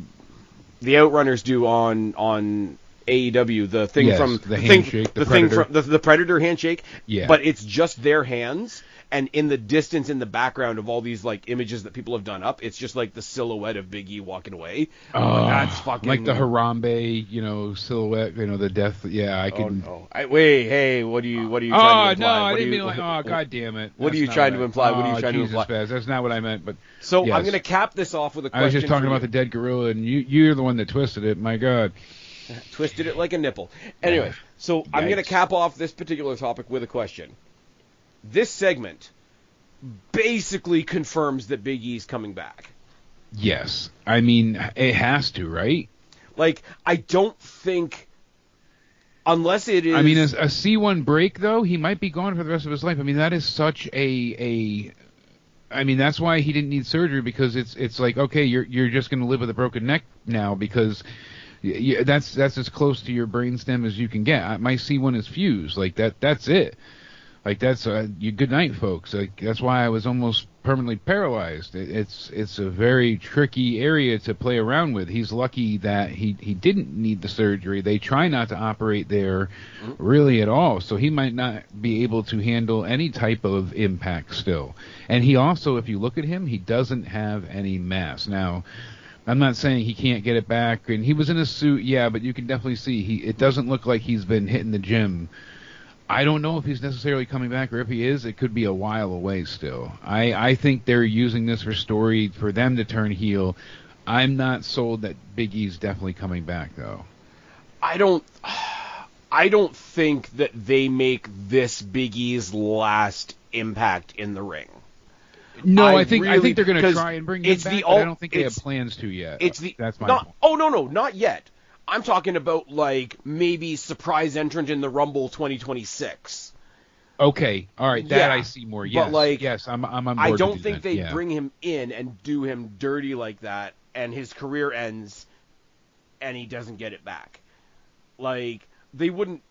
Outrunners do on AEW, the thing from the handshake, the thing from the Predator handshake. Yeah. But it's just their hands. And in the distance, in the background of all these like images that people have done up, it's just like the silhouette of Big E walking away. That's fucking like the Harambe, silhouette, the death. Yeah, I can. Oh no! Wait, hey, what are you trying to imply? No, I didn't mean like. Oh, god damn it! What are you trying to imply? What are you trying to imply? Spaz, that's not what I meant. But so yes. I'm going to cap this off with a question. I was just talking about the dead gorilla, and you're the one that twisted it. My god. Twisted it like a nipple. Anyway, so I'm going to cap off this particular topic with a question. This segment basically confirms that Big E's coming back. Yes. I mean, it has to, right? Like, I don't think, unless it is... I mean, a C1 break, though, he might be gone for the rest of his life. I mean, that is such I mean, that's why he didn't need surgery, because it's like, okay, you're just going to live with a broken neck now, because... that's as close to your brainstem as you can get. My C1 is fused. Like, that's it. Like, that's you. Good night, folks. Like, that's why I was almost permanently paralyzed. It's a very tricky area to play around with. He's lucky that he didn't need the surgery. They try not to operate there really at all, so he might not be able to handle any type of impact still. And he also, if you look at him, he doesn't have any mass. Now, I'm not saying he can't get it back, and he was in a suit, yeah, but you can definitely see it doesn't look like he's been hitting the gym. I don't know if he's necessarily coming back, or if he is, it could be a while away still. I think they're using this for story for them to turn heel. I'm not sold that Big E's definitely coming back, though. I don't think that they make this Big E's last impact in the ring. No, I think they're going to try and bring him back, but I don't think they have plans to yet. That's my point. Oh, no, not yet. I'm talking about, like, maybe surprise entrant in the Rumble 2026. Okay, all right, that I see more. Yes, but like, yes, I'm on board. I don't think they bring him in and do him dirty like that, and his career ends, and he doesn't get it back. Like, they wouldn't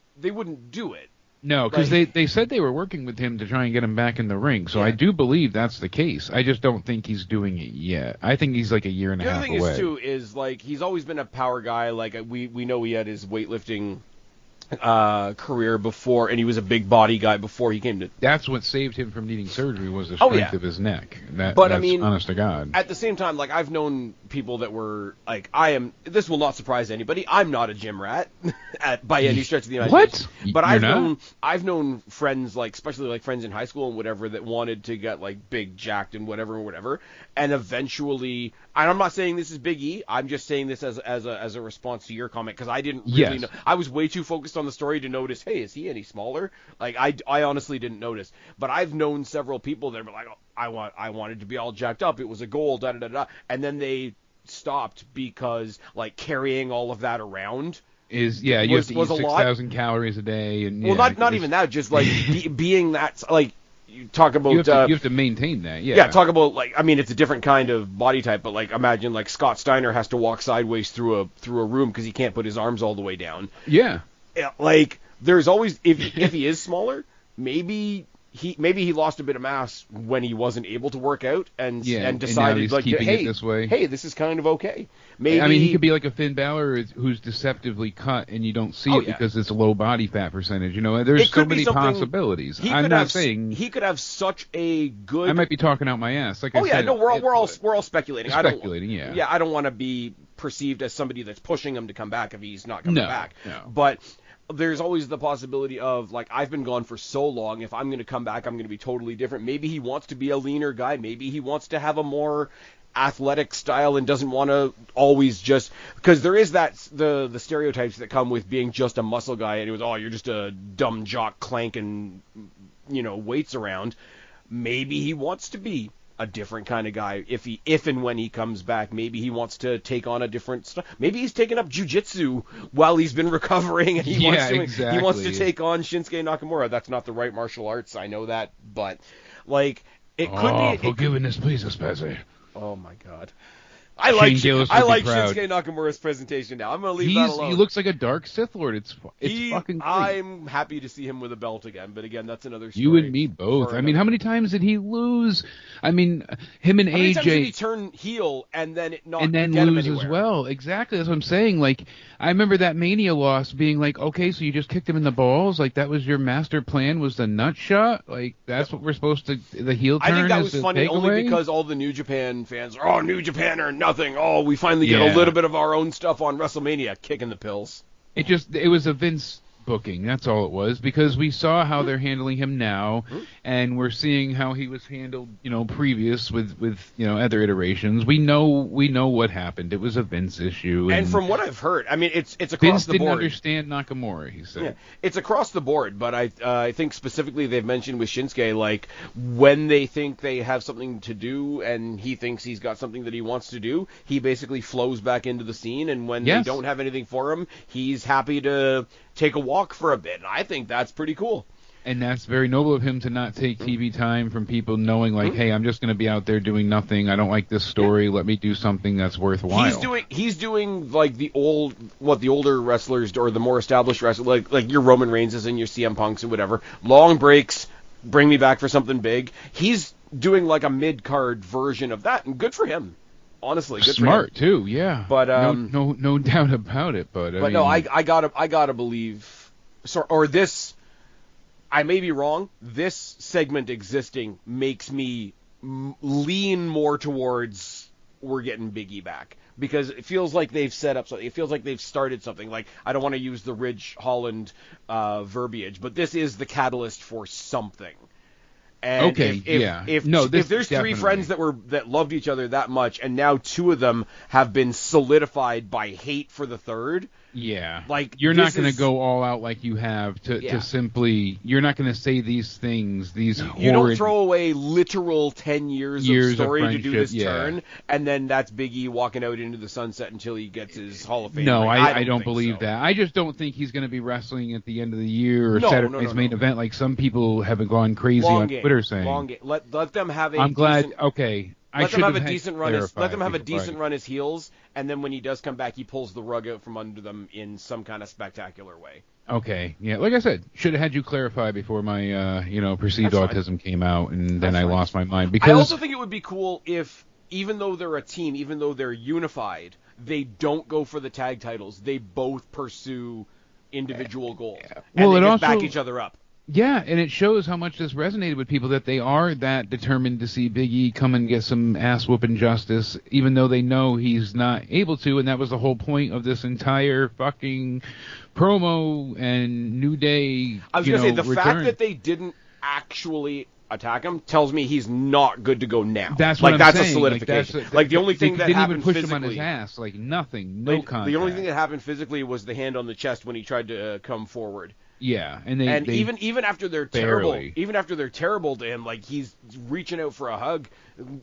do it. No, because they said they were working with him to try and get him back in the ring, so I do believe that's the case. I just don't think he's doing it yet. I think he's like a year and a half away. The other thing is, too, is, like, he's always been a power guy. Like, we know he had his weightlifting career before, and he was a big body guy before he came to... That's what saved him from needing surgery, was the strength of his neck. That's I mean, honest to God. At the same time, like, I've known people that were, like, this will not surprise anybody, I'm not a gym rat, by any stretch of the imagination. What? But I've known friends, like, especially, like, friends in high school and whatever, that wanted to get, like, big, jacked and whatever, and eventually... And I'm not saying this is Big E. I'm just saying this as a response to your comment, because I didn't really know. I was way too focused on the story to notice, hey, is he any smaller? Like, I honestly didn't notice. But I've known several people that were like, oh, I wanted to be all jacked up. It was a goal, da-da-da-da. And then they stopped because, like, carrying all of that around you have to eat 6,000 calories a day. And well, not even that, just, like, being that, like, you talk about you have to maintain that. Yeah. Yeah, talk about like, I mean, it's a different kind of body type, but like imagine like Scott Steiner has to walk sideways through a room because he can't put his arms all the way down. Yeah. Like there's always if he is smaller, maybe he lost a bit of mass when he wasn't able to work out and decided like, hey, this way. Hey, this is kind of okay. Maybe I mean, he could be like a Finn Balor who's deceptively cut and you don't see it because it's a low body fat percentage. You know, there's so many possibilities. I'm not saying he could have such a good. I might be talking out my ass. Like I said, no, we're all speculating. Speculating, Yeah, I don't want to be perceived as somebody that's pushing him to come back if he's not coming back. No. But there's always the possibility of, like, I've been gone for so long, if I'm going to come back, I'm going to be totally different. Maybe he wants to be a leaner guy. Maybe he wants to have a more athletic style and doesn't want to always just... Because there is the stereotypes that come with being just a muscle guy, and it was, you're just a dumb jock clanking, weights around. Maybe he wants to be a different kind of guy if and when he comes back. Maybe he wants to take on a different stuff. Maybe he's taken up jiu-jitsu while he's been recovering and he wants to take on Shinsuke Nakamura. That's not the right martial arts, I know that, but like it could be forgiveness, please, Spaz. Oh my god. I like Shinsuke Nakamura's presentation now. I'm going to leave that alone. He looks like a dark Sith Lord. It's fucking great. I'm happy to see him with a belt again, but again, that's another story. You and me both. I mean, how many times did he lose? I mean, him and AJ... How many times did he turn heel and then not and then get lose him as well? Exactly. That's what I'm saying. Like, I remember that Mania loss being like, okay, so you just kicked him in the balls? Like, that was your master plan, was the nut shot? Like, that's what we're supposed to... The heel turn. I think that was funny only because all the New Japan fans are, New Japan are nothing. We finally get a little bit of our own stuff on WrestleMania, kicking the pills. It was a Vince booking, that's all it was, because we saw how they're handling him now, and we're seeing how he was handled, previous with other iterations. We know what happened. It was a Vince issue. And from what I've heard, I mean, it's across Vince the board. Vince didn't understand Nakamura, he said. Yeah, it's across the board, but I think specifically they've mentioned with Shinsuke, like, when they think they have something to do and he thinks he's got something that he wants to do, he basically flows back into the scene, and when they don't have anything for him, he's happy to take a walk for a bit, and I think that's pretty cool. And that's very noble of him to not take TV time from people knowing, like, hey, I'm just going to be out there doing nothing. I don't like this story. Let me do something that's worthwhile. He's doing like the older wrestlers or the more established wrestlers, like your Roman Reigns and your CM Punks and whatever. Long breaks, bring me back for something big. He's doing like a mid-card version of that, and good for him. Honestly, good smart for him. Too, yeah. But no doubt about it. But I gotta believe. This, I may be wrong. This segment existing makes me lean more towards we're getting Big E back, because it feels like they've set up something. It feels like they've started something. Like, I don't want to use the Ridge Holland verbiage, but this is the catalyst for something. And if there's three friends that loved each other that much, and now two of them have been solidified by hate for the third. Yeah. Like, you're not going to go all out like you have to simply... You're not going to say these things, these horrid... You don't throw away literal 10 years of story to do this turn, and then that's Big E walking out into the sunset until he gets his Hall of Fame. No, I don't believe that. I just don't think he's going to be wrestling at the end of the year or Saturday's main event like some people have gone crazy on Twitter saying. Long game. Let them have a I'm glad... Okay. Let them have a decent run as heels, and then when he does come back, he pulls the rug out from under them in some kind of spectacular way. Okay, yeah, like I said, should have had you clarify before my perceived autism came out, and then I lost my mind. Because I also think it would be cool if, even though they're a team, even though they're unified, they don't go for the tag titles. They both pursue individual goals, and they just back each other up. Yeah, and it shows how much this resonated with people, that they are that determined to see Big E come and get some ass-whooping justice, even though they know he's not able to, and that was the whole point of this entire fucking promo and New Day. I was going to say, the fact that they didn't actually attack him tells me he's not good to go now. That's what I'm that's saying. A solidification. The only thing that happened push physically, him on his ass, like nothing, no contact. The only thing that happened physically was the hand on the chest when he tried to come forward. Yeah, and even after they're terrible, to him, like, he's reaching out for a hug.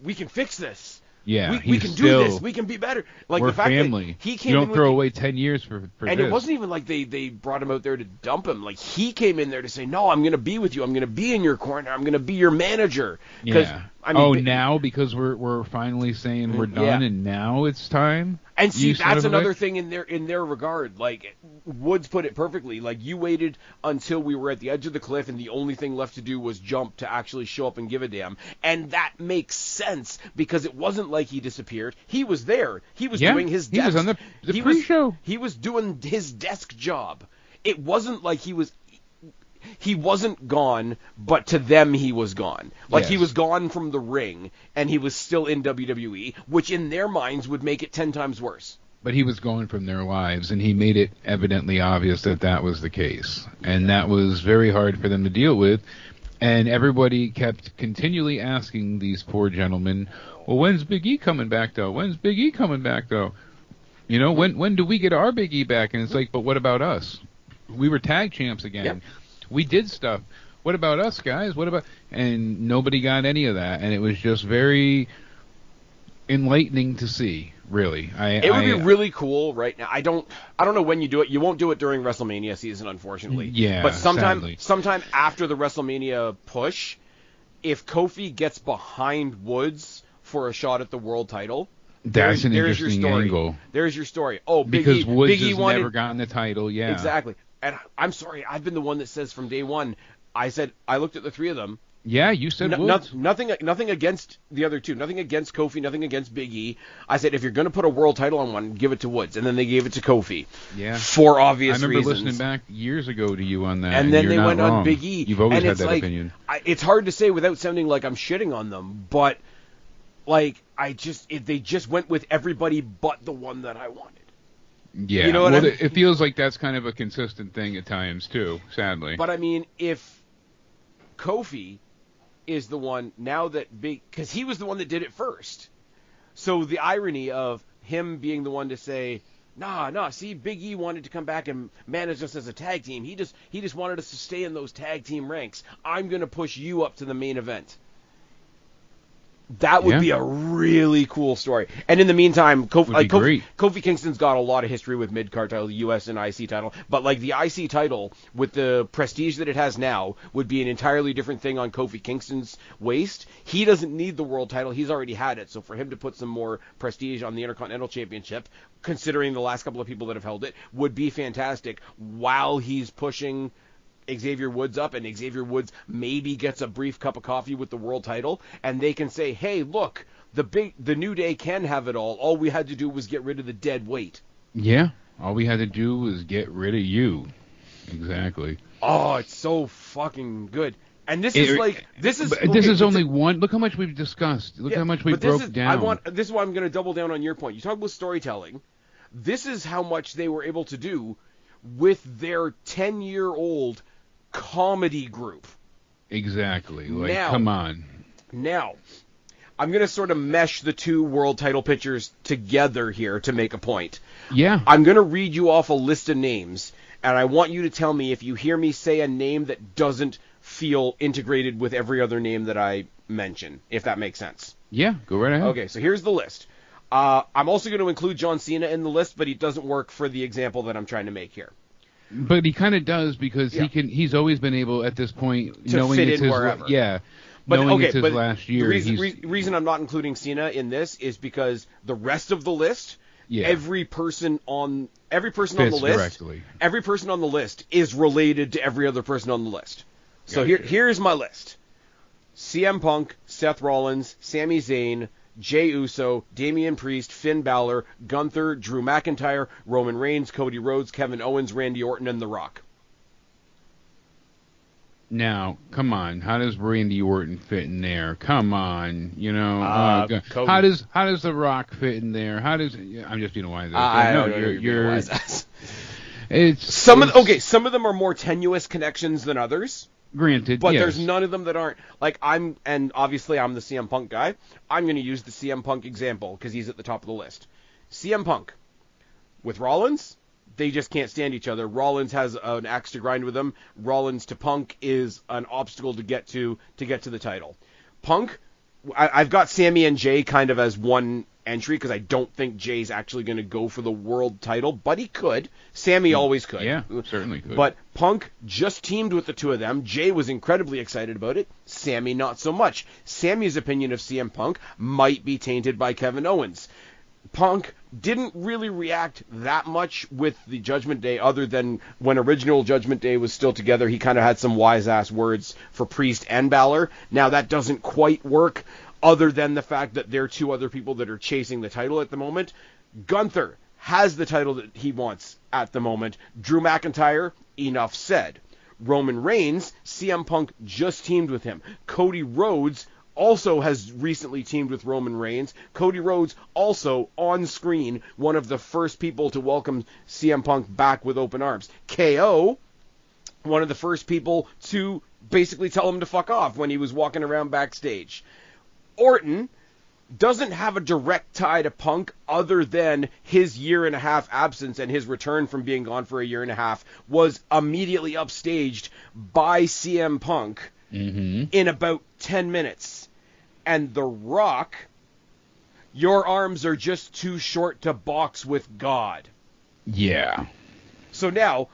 We can fix this. Yeah, we can do this. We can be better. Like we're the fact family. that he came you in don't with throw away 10 years for and this. it wasn't even like they brought him out there to dump him. Like he came in there to say, no, I'm going to be with you. I'm going to be in your corner. I'm going to be your manager. Yeah. I mean, now because we're finally saying we're done and now it's time. And see, that's another thing in their regard. Like Woods put it perfectly. Like you waited until we were at the edge of the cliff, and the only thing left to do was jump to actually show up and give a damn. And that makes sense because it wasn't like he disappeared. He was there. He was doing his desk. He was on the pre-show. He was doing his desk job. It wasn't like he wasn't gone, but to them he was gone. Like he was gone from the ring, and he was still in WWE, which in their minds would make it 10 times worse. But he was gone from their lives, and he made it evidently obvious that that was the case. And that was very hard for them to deal with. And everybody kept continually asking these poor gentlemen, well, when's Big E coming back, though? When's Big E coming back, though? You know, when do we get our Big E back? And it's like, but what about us? We were tag champs again. Yep. We did stuff. What about us, guys? And nobody got any of that, and it was just very enlightening to see, really. It would be really cool right now. I don't know when you do it. You won't do it during WrestleMania season, unfortunately. Yeah, but sadly. sometime after the WrestleMania push, if Kofi gets behind Woods for a shot at the world title, that's an there's your interesting story. angle. There's your story. Oh, because Woods Big E has never gotten the title. Yeah, exactly. And I'm sorry, I've been the one that says from day one. I looked at the three of them. Yeah, you said Woods. Nothing against the other two. Nothing against Kofi. Nothing against Big E. I said if you're going to put a world title on one, give it to Woods, and then they gave it to Kofi. Yeah. For obvious reasons. I remember listening back years ago to you on that. And then they went wrong. on Big E. You've always and had it's that like, opinion. It's hard to say without sounding like I'm shitting on them, but like they just went with everybody but the one that I wanted. Yeah, you know what it feels like that's kind of a consistent thing at times too, sadly. But I mean, if Kofi is the one now that because he was the one that did it first, so the irony of him being the one to say, nah, see, Big E wanted to come back and manage us as a tag team. He just wanted us to stay in those tag team ranks. I'm gonna push you up to the main event. That would be a really cool story. And in the meantime, Kofi Kingston's got a lot of history with mid-card title, the US and IC title. But like the IC title, with the prestige that it has now, would be an entirely different thing on Kofi Kingston's waist. He doesn't need the world title. He's already had it. So for him to put some more prestige on the Intercontinental Championship, considering the last couple of people that have held it, would be fantastic while he's pushing Xavier Woods up, and Xavier Woods maybe gets a brief cup of coffee with the world title, and they can say, hey, look, the New Day can have it all. All we had to do was get rid of the dead weight. Yeah, all we had to do was get rid of you. Exactly. Oh, it's so fucking good. And this is only one. Look how much we've discussed. Look how much we broke down. This is why I'm going to double down on your point. You talk about storytelling. This is how much they were able to do with their 10-year-old comedy group. Exactly. Come on. Now, I'm going to sort of mesh the two world title pictures together here to make a point. Yeah. I'm going to read you off a list of names, and I want you to tell me if you hear me say a name that doesn't feel integrated with every other name that I mention, if that makes sense. Yeah, go right ahead. Okay, so here's the list. I'm also going to include John Cena in the list, but he doesn't work for the example that I'm trying to make here. But he kind of does because he's always been able at this point to knowing fit it's in his wherever. Knowing it's his last year. The reason I'm not including Cena in this is because the rest of the list, every person on the list, directly. Every person on the list is related to every other person on the list. So here's my list: CM Punk, Seth Rollins, Sami Zayn, Jey Uso, Damian Priest, Finn Balor, Gunther, Drew McIntyre, Roman Reigns, Cody Rhodes, Kevin Owens, Randy Orton, and The Rock. Now, come on, how does Randy Orton fit in there? Come on, how does The Rock fit in there? I'm just being a wise ass. You're wise ass. Some of them are more tenuous connections than others. Granted, but there's none of them that aren't and obviously I'm the CM Punk guy. I'm going to use the CM Punk example because he's at the top of the list. CM Punk with Rollins, they just can't stand each other. Rollins has an axe to grind with him. Rollins to Punk is an obstacle to get to the title. Punk I've got Sammy and Jay kind of as one entry because I don't think Jay's actually going to go for the world title, but he could. Sammy always could. Yeah, certainly could. But Punk just teamed with the two of them. Jay was incredibly excited about it. Sammy not so much. Sammy's opinion of CM Punk might be tainted by Kevin Owens. Punk didn't really react that much with the Judgment Day other than when original Judgment Day was still together. He kind of had some wise-ass words for Priest and Balor. Now that doesn't quite work other than the fact that there are two other people that are chasing the title at the moment. Gunther has the title that he wants at the moment. Drew McIntyre, enough said. Roman Reigns, CM Punk just teamed with him. Cody Rhodes also has recently teamed with Roman Reigns. Cody Rhodes also on screen, one of the first people to welcome CM Punk back with open arms. KO, one of the first people to basically tell him to fuck off when he was walking around backstage. Orton doesn't have a direct tie to Punk other than his year-and-a-half absence, and his return from being gone for a year and a half was immediately upstaged by CM Punk in about 10 minutes. And The Rock, your arms are just too short to box with God. Yeah. So now,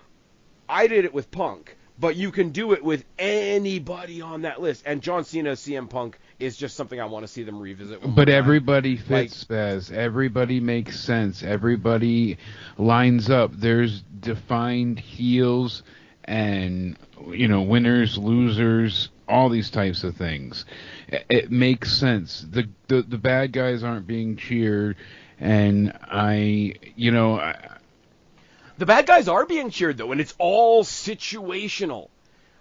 I did it with Punk, but you can do it with anybody on that list. And John Cena, CM Punk, is just something I want to see them revisit. But everybody fits, Spaz. Everybody makes sense. Everybody lines up. There's defined heels and, winners, losers, all these types of things. It makes sense. The bad guys aren't being cheered, and the bad guys are being cheered, though, and it's all situational.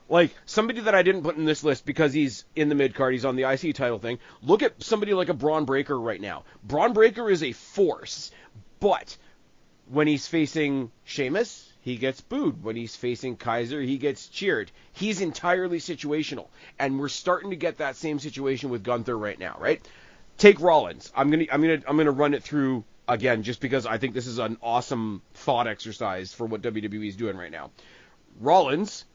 Like, somebody that I didn't put in this list because he's in the mid-card, he's on the IC title thing. Look at somebody like a Braun Breaker right now. Braun Breaker is a force, but when he's facing Sheamus, he gets booed. When he's facing Kaiser, he gets cheered. He's entirely situational, and we're starting to get that same situation with Gunther right now, right? Take Rollins. I'm gonna run it through again just because I think this is an awesome thought exercise for what WWE is doing right now. Rollins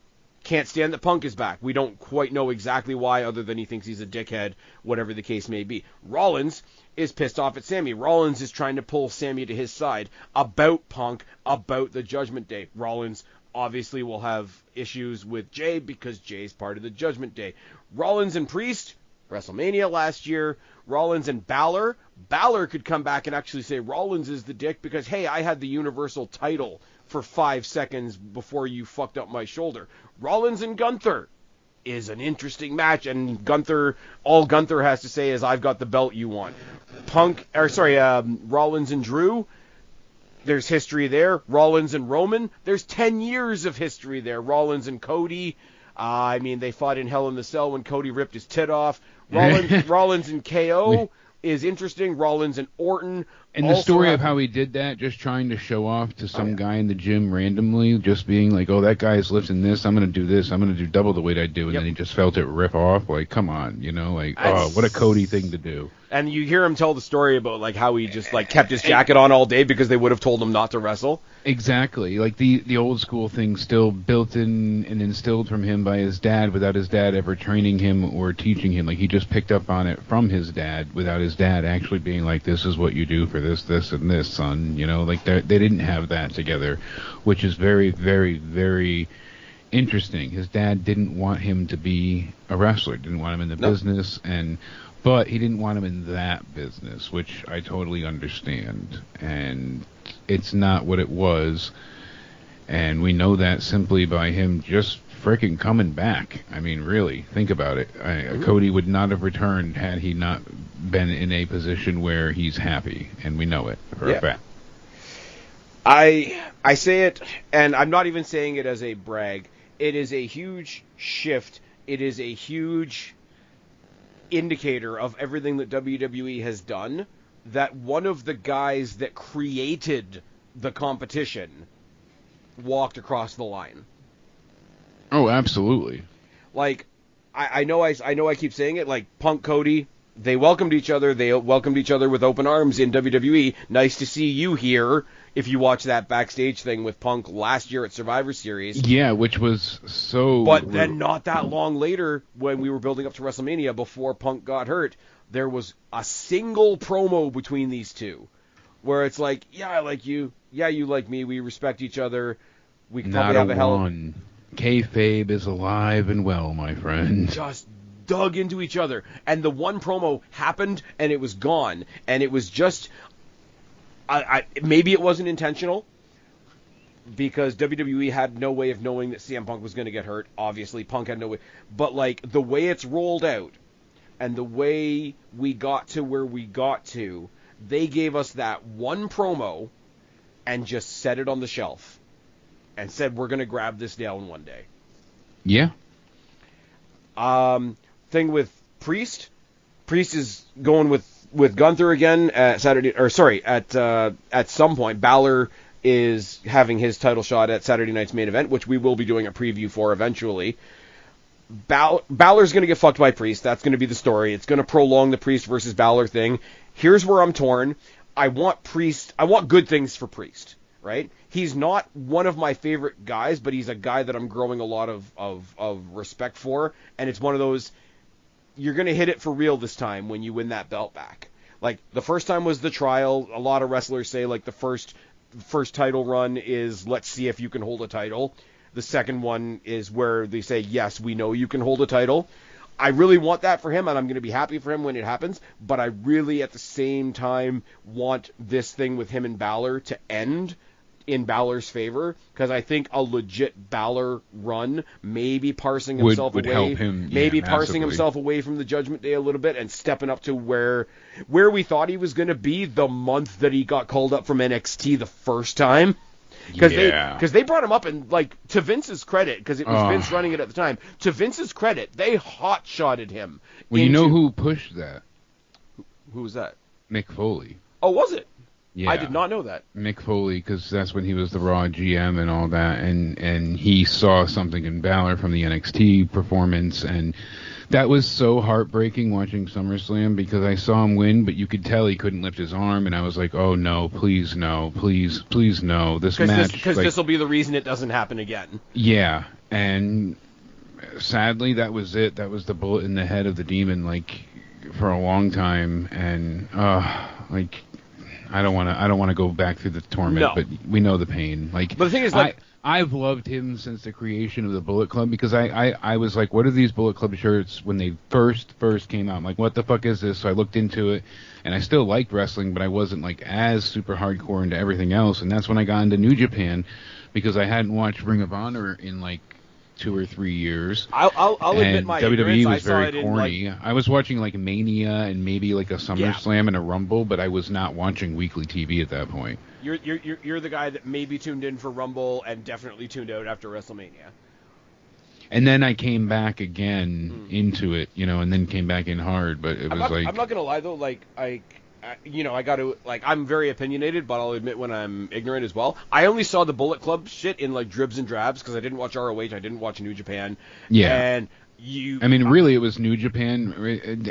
can't stand that Punk is back. We don't quite know exactly why, other than he thinks he's a dickhead, whatever the case may be. Rollins is pissed off at Sammy. Rollins is trying to pull Sammy to his side about Punk, about the Judgment Day. Rollins obviously will have issues with Jay because Jay's part of the Judgment Day. Rollins and Priest, WrestleMania last year. Rollins and Balor. Balor could come back and actually say Rollins is the dick because, hey, I had the Universal title for 5 seconds before you fucked up my shoulder. Rollins and Gunther is an interesting match, and all Gunther has to say is, I've got the belt you want. Rollins and Drew, there's history there. Rollins and Roman, there's 10 years of history there. Rollins and Cody, they fought in Hell in the Cell when Cody ripped his tit off. Rollins and KO is interesting. Rollins and Orton. And the story of how he did that, just trying to show off to some guy in the gym randomly, just being like, oh, that guy's lifting this, I'm going to do this, I'm going to do double the weight I do, and then he just felt it rip off. Like, come on, what a Cody thing to do. And you hear him tell the story about, like, how he just, like, kept his jacket on all day because they would have told him not to wrestle. Exactly. Like, the old school thing still built in and instilled from him by his dad without his dad ever training him or teaching him. Like, he just picked up on it from his dad without his dad actually being like, this is what you do for this, and this, son. Like, they didn't have that together, which is very, very, very interesting. His dad didn't want him to be a wrestler, didn't want him in the business, but he didn't want him in that business, which I totally understand. And it's not what it was. And we know that simply by him just freaking coming back. I mean, really, think about it. Cody would not have returned had he not been in a position where he's happy. And we know it for a fact. I say it, and I'm not even saying it as a brag. It is a huge shift. It is a huge indicator of everything that WWE has done, that one of the guys that created the competition walked across the line. Oh, absolutely. Like, I know I keep saying it, like Punk Cody, they welcomed each other. They welcomed each other with open arms in WWE. Nice to see you here. If you watch that backstage thing with Punk last year at Survivor Series. Yeah, which was so... But then not that long later, when we were building up to WrestleMania, before Punk got hurt, there was a single promo between these two. Where it's like, yeah, I like you. Yeah, you like me. We respect each other. We could probably have a hell... one. Kayfabe is alive and well, my friend. Just dug into each other. And the one promo happened, and it was gone. And it was just... maybe it wasn't intentional, because WWE had no way of knowing that CM Punk was going to get hurt. Obviously, Punk had no way. But, like, the way it's rolled out, and the way we got to where we got to, they gave us that one promo and just set it on the shelf and said, we're going to grab this down one day. Yeah. Thing with Priest. Priest is going with Gunther again at Saturday, or sorry, at some point. Balor is having his title shot at Saturday night's main event, which we will be doing a preview for eventually. Balor's going to get fucked by Priest. That's going to be the story. It's going to prolong the Priest versus Balor thing. Here's where I'm torn. I want good things for Priest, right? He's not one of my favorite guys, but he's a guy that I'm growing a lot of respect for, and it's one of those, you're going to hit it for real this time when you win that belt back. Like, the first time was the trial. A lot of wrestlers say, like, the first title run is, let's see if you can hold a title. The second one is where they say, yes, we know you can hold a title. I really want that for him, and I'm going to be happy for him when it happens, but I really, at the same time, want this thing with him and Balor to end in Balor's favor, because I think a legit Balor run, maybe parsing himself would away, help him, maybe massively. parsing himself away from the Judgment Day a little bit and stepping up to where we thought he was going to be the month that he got called up from NXT the first time. Because they brought him up, and, like, to Vince's credit, because it was Vince running it at the time, to Vince's credit, they hot-shotted him. Well, you know who pushed that? Who was that? Mick Foley. Oh, was it? Yeah. I did not know that. Mick Foley, because that's when he was the Raw GM and all that, and he saw something in Balor from the NXT performance, and that was so heartbreaking watching SummerSlam, because I saw him win, but you could tell he couldn't lift his arm, and I was like, oh no, please no, please no, this match... Because this will be the reason it doesn't happen again. Yeah, and sadly that was it. That was the bullet in the head of the demon, like, for a long time, and, like... I don't want to go back through the torment, but we know the pain. Like, but the thing is, like, I've loved him since the creation of the Bullet Club, because I was like, what are these Bullet Club shirts when they first came out? I'm like, what the fuck is this? So I looked into it, and I still liked wrestling, but I wasn't like as super hardcore into everything else. And that's when I got into New Japan, because I hadn't watched Ring of Honor in like 2 or 3 years. I'll admit my WWE was very corny. I was watching like Mania and maybe like a SummerSlam and a Rumble, but I was not watching weekly TV at that point. You're the guy that maybe tuned in for Rumble and definitely tuned out after WrestleMania. And then I came back again into it, and then came back in hard. But it was I'm not gonna lie though, like I got to, like, I'm very opinionated, but I'll admit when I'm ignorant as well. I only saw the Bullet Club shit in, like, dribs and drabs, because I didn't watch ROH, I didn't watch New Japan. Yeah. And really, it was New Japan.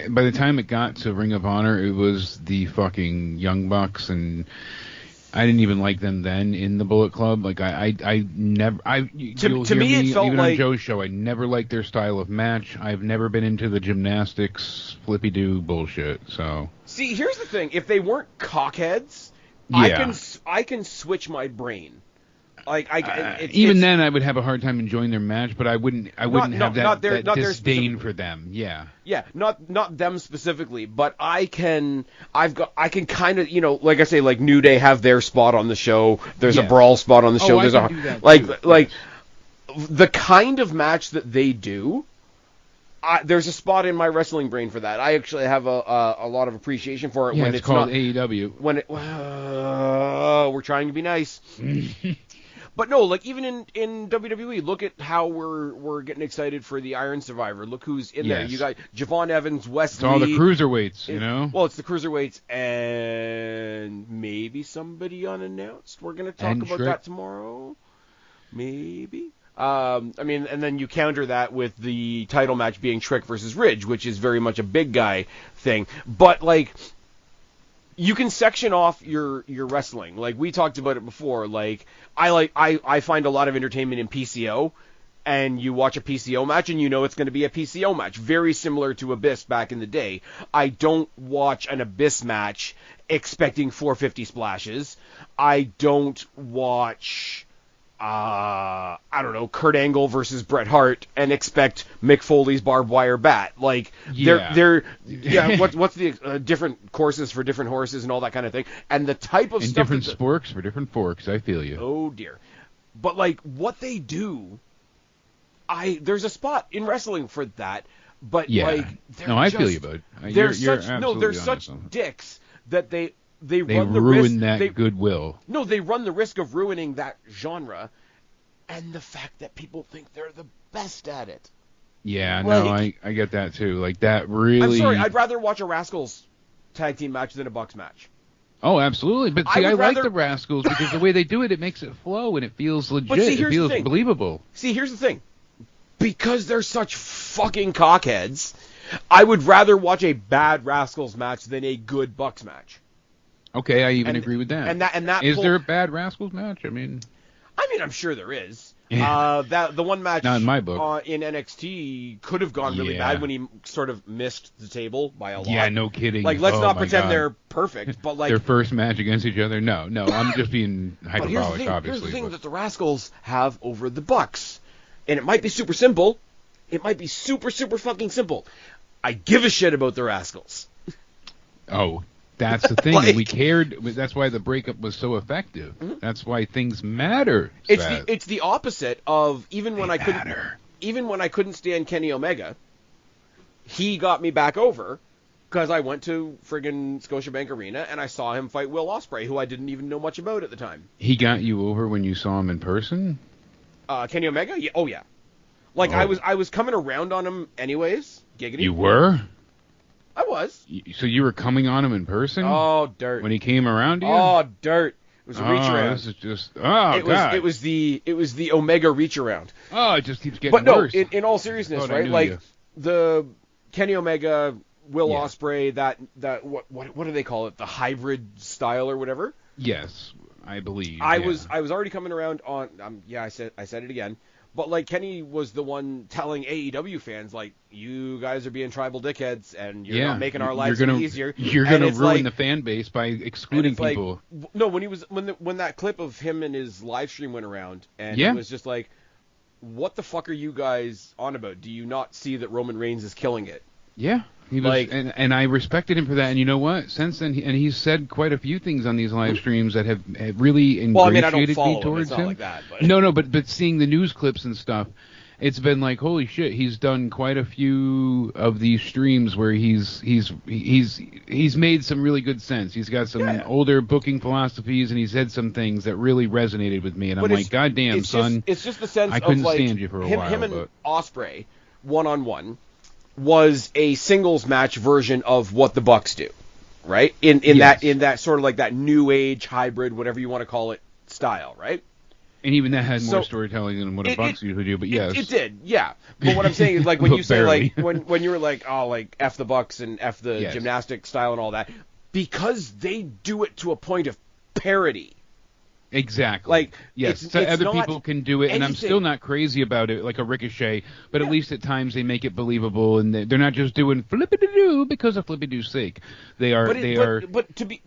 By the time it got to Ring of Honor, it was the fucking Young Bucks, and I didn't even like them then in the Bullet Club. Like, I never... To me, it felt even like... on Joe's show, I never liked their style of match. I've never been into the gymnastics, flippy-do bullshit, so... See, here's the thing. If they weren't cockheads, I can switch my brain. Like, even then, I would have a hard time enjoying their match, but I wouldn't have that disdain for them. Yeah. Yeah, not them specifically, but I can kind of, like I say, like New Day have their spot on the show. There's a brawl spot on the show. There's like the kind of match that they do. There's a spot in my wrestling brain for that. I actually have a lot of appreciation for it when it's called not AEW. When we're trying to be nice. But no, like, even in WWE, look at how we're getting excited for the Iron Survivor. Look who's in there. You got Javon Evans, Wesley. It's all the cruiserweights, Well, it's the cruiserweights and maybe somebody unannounced. We're going to talk about that tomorrow. Maybe. I mean, and then you counter that with the title match being Trick versus Ridge, which is very much a big guy thing. But, like, you can section off your wrestling. Like, we talked about it before. Like, I find a lot of entertainment in PCO, and you watch a PCO match and you know it's going to be a PCO match. Very similar to Abyss back in the day. I don't watch an Abyss match expecting 450 splashes. I don't watch, I don't know, Kurt Angle versus Bret Hart and expect Mick Foley's barbed wire bat. Like, what's the different courses for different horses and all that kind of thing. And the type of and stuff. Different sporks for different forks, I feel you. Oh, dear. But, like, what they do, there's a spot in wrestling for that, but like, I feel you, bud. You're such dicks that they run the ruin risk, that goodwill. No, they run the risk of ruining that genre, and the fact that people think they're the best at it. Yeah, like, I get that too. Like, that really. I'm sorry, I'd rather watch a Rascals tag team match than a Bucks match. Oh, absolutely. But see, I like the Rascals because the way they do it, it makes it flow and it feels legit. It feels believable. See, here's the thing. Because they're such fucking cockheads, I would rather watch a bad Rascals match than a good Bucks match. Okay, I even agree with that. And that is there a bad Rascals match? I mean, I'm sure there is. The one match not in my book. In NXT could have gone really bad when he sort of missed the table by a lot. Yeah, no kidding. Like, let's not pretend they're perfect, but like their first match against each other. No, I'm just being hyperbolic. Obviously, here's the thing that the Rascals have over the Bucks. And it might be super simple. It might be super, super fucking simple. I give a shit about the Rascals. Oh, that's the thing. Like, we cared. That's why the breakup was so effective. Mm-hmm. That's why things matter. It's the opposite of even when I couldn't stand Kenny Omega. He got me back over because I went to friggin' Scotiabank Arena and I saw him fight Will Ospreay, who I didn't even know much about at the time. He got you over when you saw him in person? Kenny Omega? Yeah, oh, yeah. Like, I was coming around on him anyways. Giggity. You were? I was. So you were coming on him in person? Oh, dirt. When he came around to you? Oh, dirt. It was a reach around. This is just... Oh, God. It was the Omega reach around. Oh, it just keeps getting worse. But no, in all seriousness, right? Like, the Kenny Omega, Will Ospreay, that what do they call it? The hybrid style or whatever? Yes. I believe. I was already coming around on. I said it again. But like, Kenny was the one telling AEW fans, like, you guys are being tribal dickheads and you're not making our lives any easier. You're gonna ruin the fan base by excluding people. Like, no, when that clip of him and his live stream went around, and it was just like, what the fuck are you guys on about? Do you not see that Roman Reigns is killing it? Yeah. He was, like, and I respected him for that. And you know what? Since then, he's said quite a few things on these live streams that have really ingratiated me towards him. Like that, but. No, but seeing the news clips and stuff, it's been like, holy shit, he's done quite a few of these streams where he's made some really good sense. He's got some older booking philosophies, and he said some things that really resonated with me. And I'm like, goddamn, son, it's just the sense I couldn't of, like, stand you for a while. Him and Ospreay, one-on-one, was a singles match version of what the Bucks do, right? In that sort of like that new age hybrid, whatever you want to call it, style, right? And even that had more storytelling than what a Bucks usually do, but yes. It did, yeah. But what I'm saying is, like, when you say, like, when you were like, oh, like, F the Bucks and F the gymnastic style and all that, because they do it to a point of parody. Exactly. Like, yes, so other people can do it, and I'm still not crazy about it, like a Ricochet, but at least at times they make it believable, and they're not just doing flippity-doo because of flippity-doo's sake. They are trying to make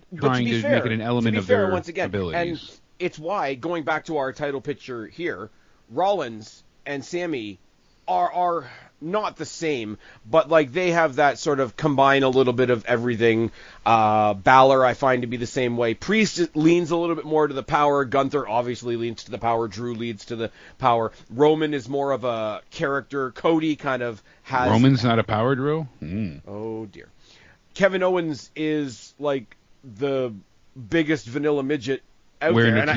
it an element of their abilities. And it's why, going back to our title picture here, Rollins and Sammy are not the same, but like they have that sort of combine a little bit of everything. Balor I find to be the same way. Priest leans a little bit more to the power. Gunther obviously leans to the power. Drew leads to the power. Roman is more of a character. Cody kind of has... Roman's not a power, Drew? Oh dear. Kevin Owens is like the biggest vanilla midget out wearing there, I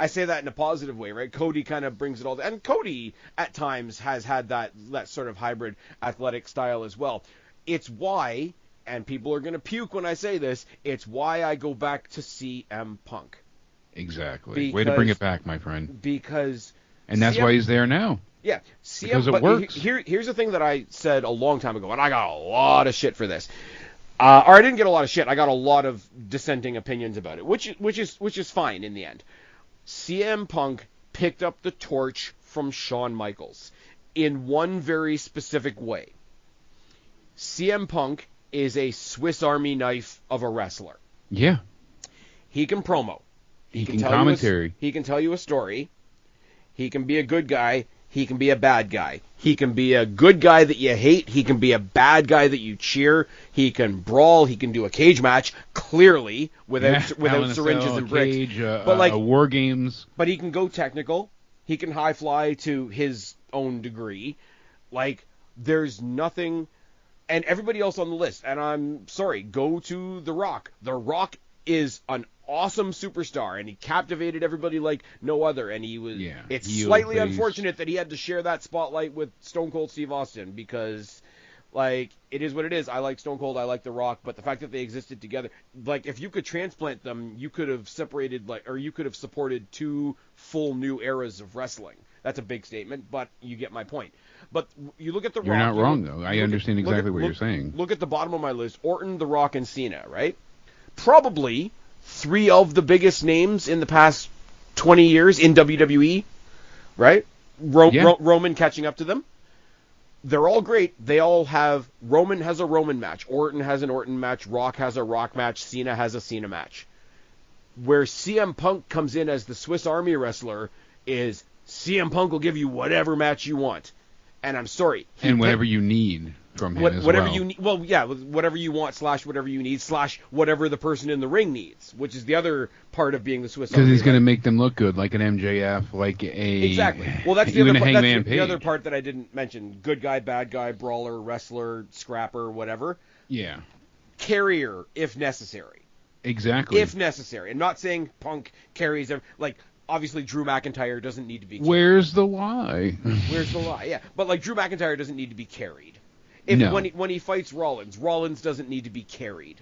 say that in a positive way, right? Cody kind of brings it all, and Cody at times has had that sort of hybrid athletic style as well. It's why, and people are going to puke when I say this, it's why I go back to CM Punk. Exactly. Way to bring it back, my friend. Because and that's why he's there now. Yeah, because it works. Here's the thing that I said a long time ago, and I got a lot of shit for this. Or I didn't get a lot of shit. I got a lot of dissenting opinions about it, which is fine in the end. CM Punk picked up the torch from Shawn Michaels in one very specific way. CM Punk is a Swiss Army knife of a wrestler. Yeah. He can promo. He can commentary. He can tell you a story. He can be a good guy. He can be a bad guy. He can be a good guy that you hate. He can be a bad guy that you cheer. He can brawl. He can do a cage match, clearly, without syringes and bricks. Cage, war games. But he can go technical. He can high fly to his own degree. Like, there's nothing... And everybody else on the list, and I'm sorry, go to The Rock. The Rock is an awesome superstar, and he captivated everybody like no other. And he was. Yeah, it's slightly unfortunate that he had to share that spotlight with Stone Cold Steve Austin, because, like, it is what it is. I like Stone Cold, I like The Rock, but the fact that they existed together, like, if you could transplant them, you could have separated, or you could have supported two full new eras of wrestling. That's a big statement, but you get my point. But you look at The Rock. You're not wrong, though. I understand exactly what you're saying. Look at the bottom of my list: Orton, The Rock, and Cena, right? Probably three of the biggest names in the past 20 years in WWE, right? Roman catching up to them. They're all great. They all have... Roman has a Roman match. Orton has an Orton match. Rock has a Rock match. Cena has a Cena match. Where CM Punk comes in as the Swiss Army wrestler is CM Punk will give you whatever match you want. And I'm sorry. And whatever you need from him as whatever well. you need. Well, yeah, whatever you want / whatever you need / whatever the person in the ring needs, which is the other part of being the Swiss Army. Because he's going to make them look good, like an MJF, like a... Exactly. Well, that's the other part that I didn't mention. Good guy, bad guy, brawler, wrestler, scrapper, whatever. Yeah. Carrier, if necessary. Exactly. If necessary. I'm not saying Punk carries... Like... Obviously, Drew McIntyre doesn't need to be carried. Where's the lie? Where's the lie? Yeah, but like Drew McIntyre doesn't need to be carried. When he fights Rollins doesn't need to be carried.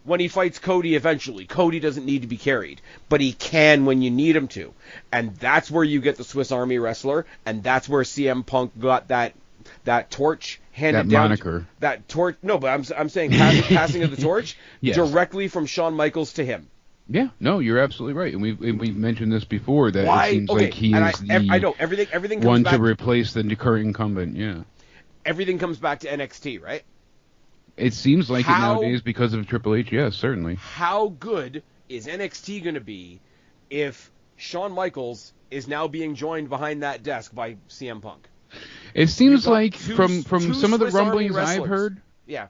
When he fights Cody eventually, Cody doesn't need to be carried, but he can when you need him to, and that's where you get the Swiss Army wrestler, and that's where CM Punk got that torch handed that down. Moniker. That torch. No, but I'm saying passing of the torch yes. directly from Shawn Michaels to him. Yeah, no, you're absolutely right, and we've mentioned this before that it seems like he is I know everything comes one back to replace the current incumbent. Yeah, everything comes back to NXT, right? It seems like it nowadays because of Triple H. Yes, certainly. How good is NXT going to be if Shawn Michaels is now being joined behind that desk by CM Punk? It seems like from some of the rumblings I've heard. Yeah.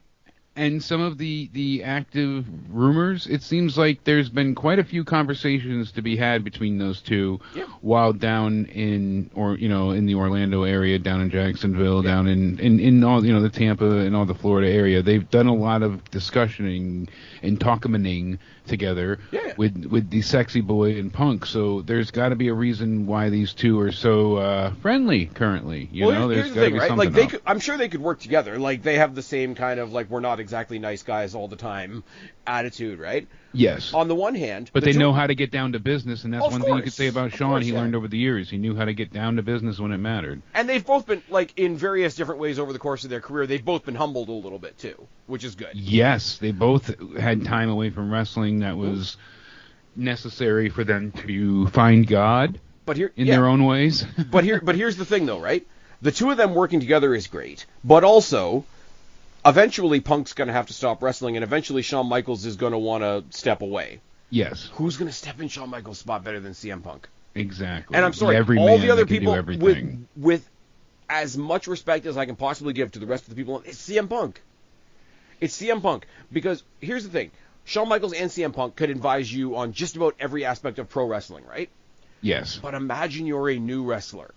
And some of the active rumors, it seems like there's been quite a few conversations to be had between those two, while down in the Orlando area, down in Jacksonville, down in all the Tampa and all the Florida area. They've done a lot of discussioning and talkamaning together with the Sexy Boy and Punk. So there's got to be a reason why these two are so friendly currently. There's got to be something. Like I'm sure they could work together. Like they have the same kind of like we're not exactly nice guys all the time attitude, right? Yes. On the one hand, but they know how to get down to business, and that's one thing you could say about Shawn. He learned over the years. He knew how to get down to business when it mattered. And they've both been, like, in various different ways over the course of their career, they've both been humbled a little bit too, which is good. Yes, they both had time away from wrestling that was necessary for them to find God in their own ways. but here's the thing, though, right? The two of them working together is great, but also... Eventually, Punk's going to have to stop wrestling, and eventually Shawn Michaels is going to want to step away. Yes. Who's going to step in Shawn Michaels' spot better than CM Punk? Exactly. And I'm sorry, all the other people with as much respect as I can possibly give to the rest of the people, it's CM Punk. It's CM Punk. Because here's the thing. Shawn Michaels and CM Punk could advise you on just about every aspect of pro wrestling, right? Yes. But imagine you're a new wrestler.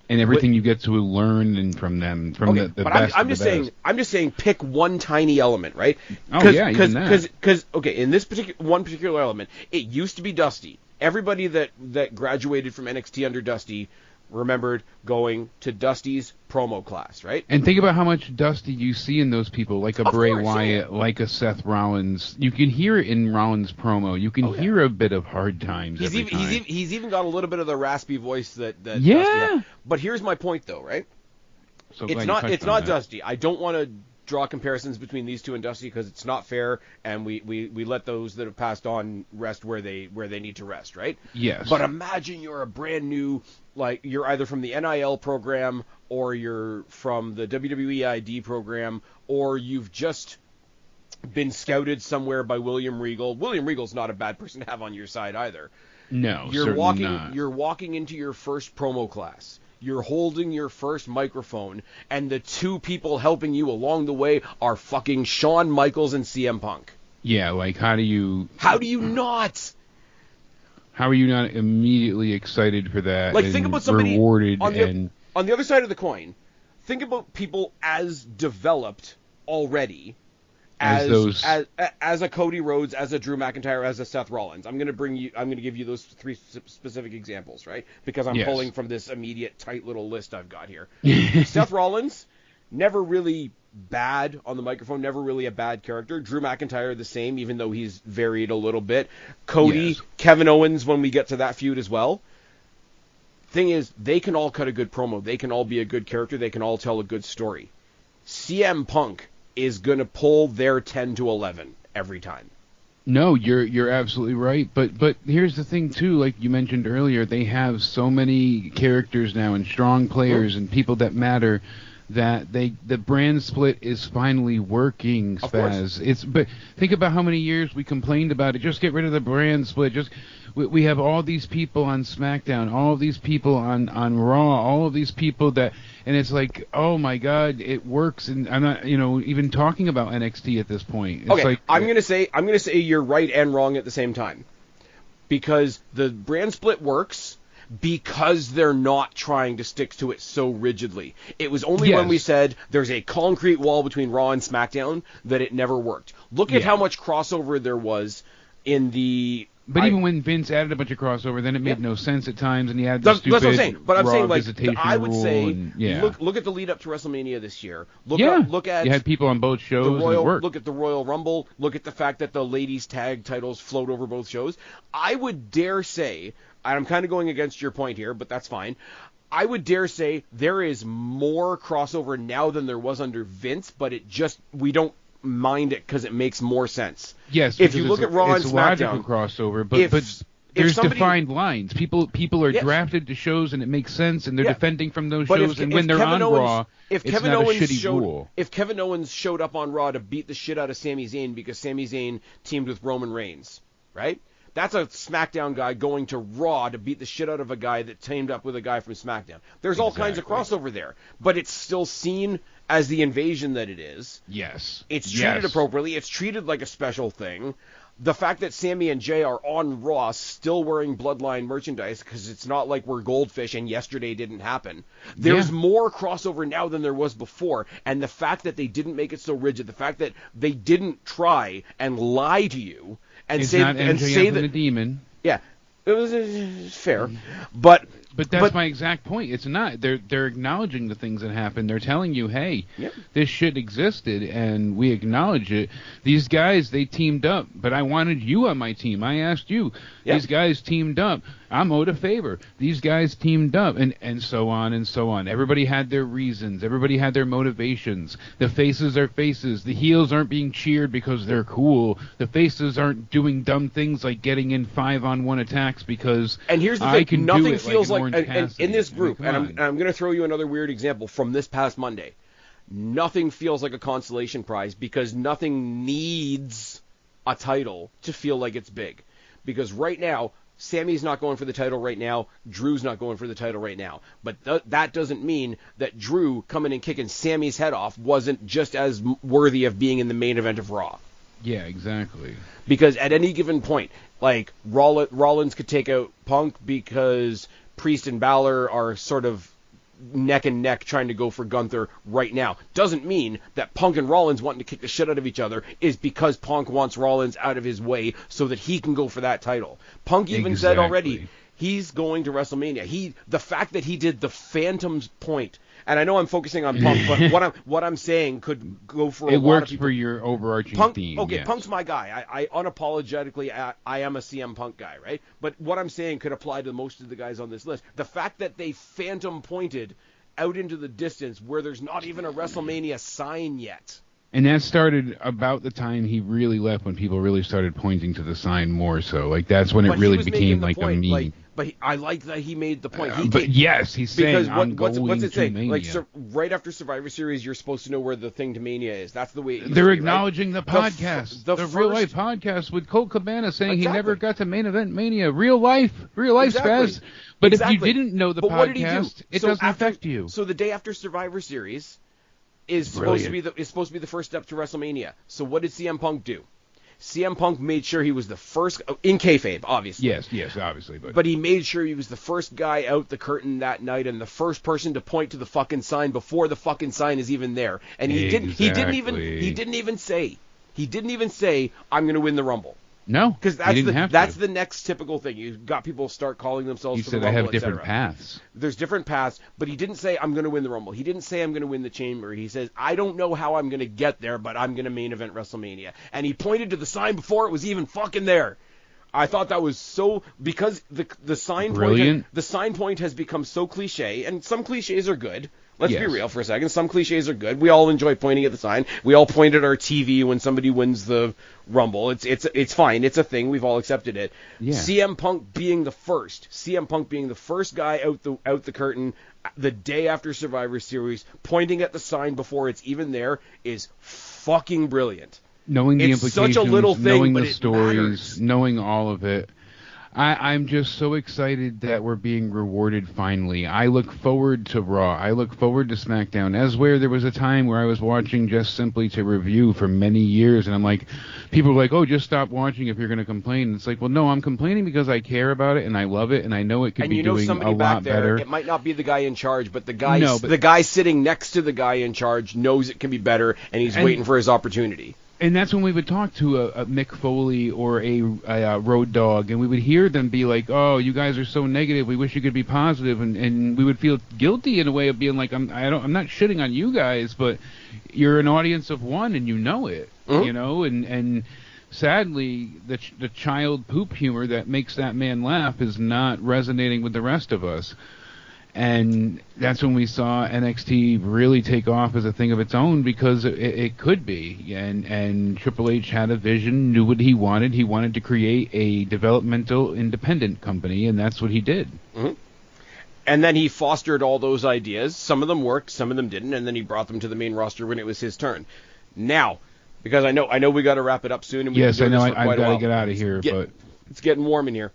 And everything you get to learn from them, the best. I'm just saying, pick one tiny element, right? Even that. Because in this particular element, it used to be Dusty. Everybody that graduated from NXT under Dusty remembered going to Dusty's promo class, right? And think about how much Dusty you see in those people, like a Bray Wyatt, like a Seth Rollins. You can hear it in Rollins' promo. You can hear a bit of hard times. He's even got a little bit of the raspy voice that yeah. Dusty had. But here's my point, though, right? So it's not Dusty. I don't want to draw comparisons between these two and Dusty because it's not fair, and we let those that have passed on rest where they need to rest, right? Yes. But imagine you're a brand new, like you're either from the NIL program or you're from the WWE ID program, or you've just been scouted somewhere by William Regal. William Regal's not a bad person to have on your side either. No, You're certainly not. You're walking into your first promo class. You're holding your first microphone, and the two people helping you along the way are fucking Shawn Michaels and CM Punk. Yeah, like how do you not? How are you not immediately excited for that? Like, think about somebody rewarded on the other side of the coin. Think about people as developed already as a Cody Rhodes, as a Drew McIntyre, as a Seth Rollins. I'm going to give you those three specific examples, right? Because I'm pulling from this immediate tight little list I've got here. Seth Rollins, never really bad on the microphone, never really a bad character. Drew McIntyre the same, even though he's varied a little bit. Cody, Kevin Owens when we get to that feud as well. Thing is, they can all cut a good promo. They can all be a good character. They can all tell a good story. CM Punk is going to pull their 10 to 11 every time. No, you're absolutely right. But here's the thing too, like you mentioned earlier, they have so many characters now and strong players and people that matter that the brand split is finally working, Spaz. But think about how many years we complained about it. Just get rid of the brand split. We have all these people on SmackDown, all of these people on Raw, all of these people that, and it's like, oh my God, it works. And I'm not, even talking about NXT at this point. It's like, I'm gonna say you're right and wrong at the same time, because the brand split works because they're not trying to stick to it so rigidly. It was only when we said there's a concrete wall between Raw and SmackDown that it never worked. Look at how much crossover there was in the. But even when Vince added a bunch of crossover, then it made no sense at times, and he had the stupid that's what I'm saying. But I'm Raw saying, like, visitation I would rule say, and, look at the lead up to WrestleMania this year. Look at you had people on both shows. And it worked. Look at the Royal Rumble. Look at the fact that the ladies' tag titles float over both shows. I would dare say, and I'm kind of going against your point here, but that's fine. I would dare say there is more crossover now than there was under Vince, but we don't mind it because it makes more sense. Yes, if you look at Raw and SmackDown, logical crossover, but there's defined lines. People are drafted to shows, and it makes sense, and they're defending from those shows. And when they're on Raw, it's not a shitty rule. If Kevin Owens showed up on Raw to beat the shit out of Sami Zayn because Sami Zayn teamed with Roman Reigns, right? That's a SmackDown guy going to Raw to beat the shit out of a guy that teamed up with a guy from SmackDown. There's all kinds of crossover there, but it's still seen as the invasion that it is. Yes. It's treated appropriately. It's treated like a special thing. The fact that Sammy and Jay are on Raw still wearing Bloodline merchandise, because it's not like we're Goldfish and yesterday didn't happen. There's more crossover now than there was before, and the fact that they didn't make it so rigid, the fact that they didn't try and lie to you and say that the demon. Yeah, it was fair, but that's my exact point. It's not. They're acknowledging the things that happened. They're telling you, hey, this shit existed, and we acknowledge it. These guys, they teamed up, but I wanted you on my team. I asked you. These guys teamed up. I'm owed a favor. These guys teamed up, and so on and so on. Everybody had their reasons. Everybody had their motivations. The faces are faces. The heels aren't being cheered because they're cool. The faces aren't doing dumb things like getting in 5-on-1 attacks because and here's the thing, nothing feels like and in this group, I'm going to throw you another weird example from this past Monday. Nothing feels like a consolation prize because nothing needs a title to feel like it's big. Because right now, Sammy's not going for the title right now. Drew's not going for the title right now. But that doesn't mean that Drew coming and kicking Sammy's head off wasn't just as worthy of being in the main event of Raw. Yeah, exactly. Because at any given point, like Rollins could take out Punk because Priest and Balor are sort of neck and neck trying to go for Gunther right now. Doesn't mean that Punk and Rollins wanting to kick the shit out of each other is because Punk wants Rollins out of his way so that he can go for that title. Punk even said already He's going to WrestleMania. The fact that he did the Phantom's point, and I know I'm focusing on Punk, but what I'm saying could go for a lot of people. It works for your overarching theme. Okay, yes. Punk's my guy. I unapologetically, I am a CM Punk guy, right? But what I'm saying could apply to most of the guys on this list. The fact that they Phantom pointed out into the distance where there's not even a WrestleMania sign yet. And that started about the time he really left, when people really started pointing to the sign more so. Like, that's when it really became like a meme. I like that he made the point. Yes, he's saying, what's it say? Mania. Like, right after Survivor Series, you're supposed to know where the thing to Mania is. That's the way it used They're to be, acknowledging right? the podcast, the real life podcast with Colt Cabana saying he never got to main event Mania. Real life Spaz. But if you didn't know the podcast, it doesn't affect you. So the day after Survivor Series is supposed to be the first step to WrestleMania. So what did CM Punk do? CM Punk made sure he was the first, in kayfabe, obviously. Yes, obviously. But he made sure he was the first guy out the curtain that night and the first person to point to the fucking sign before the fucking sign is even there. And he didn't even say, I'm going to win the Rumble. No, because that's the next typical thing. You've got people start calling themselves for the Rumble, I have different paths. There's different paths, but he didn't say, I'm going to win the Rumble. He didn't say, I'm going to win the Chamber. He says, I don't know how I'm going to get there, but I'm going to main event WrestleMania. And he pointed to the sign before it was even fucking there. I thought that was so, because the sign point has become so cliche, and some cliches are good. Let's be real for a second. Some cliches are good. We all enjoy pointing at the sign. We all point at our TV when somebody wins the Rumble. It's fine. It's a thing. We've all accepted it. Yeah. CM Punk being the first guy out the curtain the day after Survivor Series, pointing at the sign before it's even there, is fucking brilliant. Knowing the implications, such a little thing, knowing but the stories, knowing all of it. I'm just so excited that we're being rewarded finally. I look forward to Raw. I look forward to SmackDown. As where there was a time where I was watching just simply to review for many years, and I'm like, people are like, oh, just stop watching if you're going to complain. And it's like, well, no, I'm complaining because I care about it and I love it and I know it could be doing a lot better. It might not be the guy in charge, but the guy sitting next to the guy in charge knows it can be better, and he's waiting for his opportunity. And that's when we would talk to a Mick Foley or a Road Dogg, and we would hear them be like, oh, you guys are so negative, we wish you could be positive, and we would feel guilty in a way of being like, I'm not shitting on you guys, but you're an audience of one and you know it, you know, and sadly, the child poop humor that makes that man laugh is not resonating with the rest of us. And that's when we saw NXT really take off as a thing of its own, because it could be. And Triple H had a vision, knew what he wanted. He wanted to create a developmental independent company, and that's what he did. Mm-hmm. And then he fostered all those ideas. Some of them worked, some of them didn't, and then he brought them to the main roster when it was his turn. Now, because I know we got to wrap it up soon. And I've got to get out of here, but it's getting warm in here.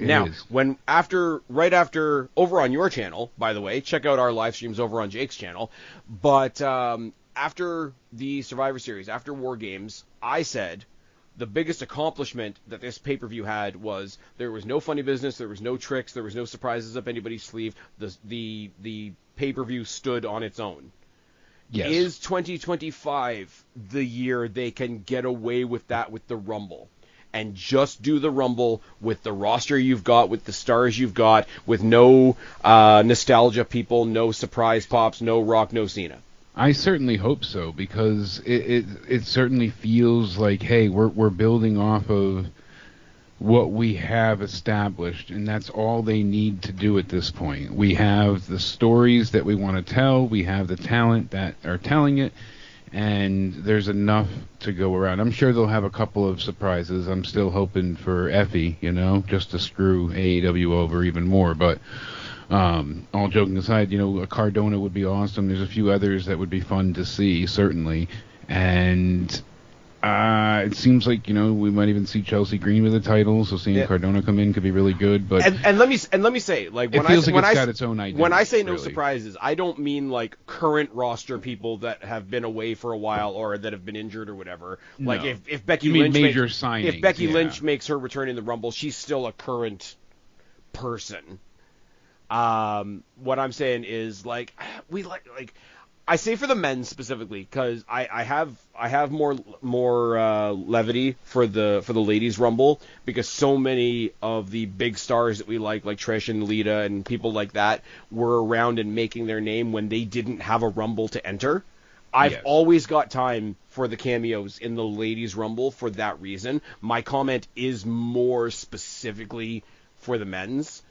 Now, right after, over on your channel, by the way, check out our live streams over on Jake's channel, but after the Survivor Series, after War Games, I said the biggest accomplishment that this pay-per-view had was there was no funny business, there was no tricks, there was no surprises up anybody's sleeve, the pay-per-view stood on its own. Yes. Is 2025 the year they can get away with that with the Rumble? And just do the Rumble with the roster you've got, with the stars you've got, with no nostalgia people, no surprise pops, no Rock, no Cena. I certainly hope so, because it certainly feels like, hey, we're building off of what we have established, and that's all they need to do at this point. We have the stories that we want to tell, we have the talent that are telling it, and there's enough to go around. I'm sure they'll have a couple of surprises. I'm still hoping for Effie, just to screw AEW over even more. But all joking aside, a Cardona would be awesome. There's a few others that would be fun to see, certainly. And it seems like, we might even see Chelsea Green with the title, so seeing Cardona come in could be really good. But and let me say, like, it feels like it's got its own identity. When I say no surprises, I don't mean like current roster people that have been away for a while or that have been injured or whatever. No. Like if Becky Lynch Lynch makes her return in the Rumble, she's still a current person. What I'm saying is, like, I say for the men specifically because I have more levity for the ladies rumble, because so many of the big stars that we like Trish and Lita and people like that, were around and making their name when they didn't have a rumble to enter. I've always got time for the cameos in the ladies rumble for that reason. My comment is more specifically for the men's.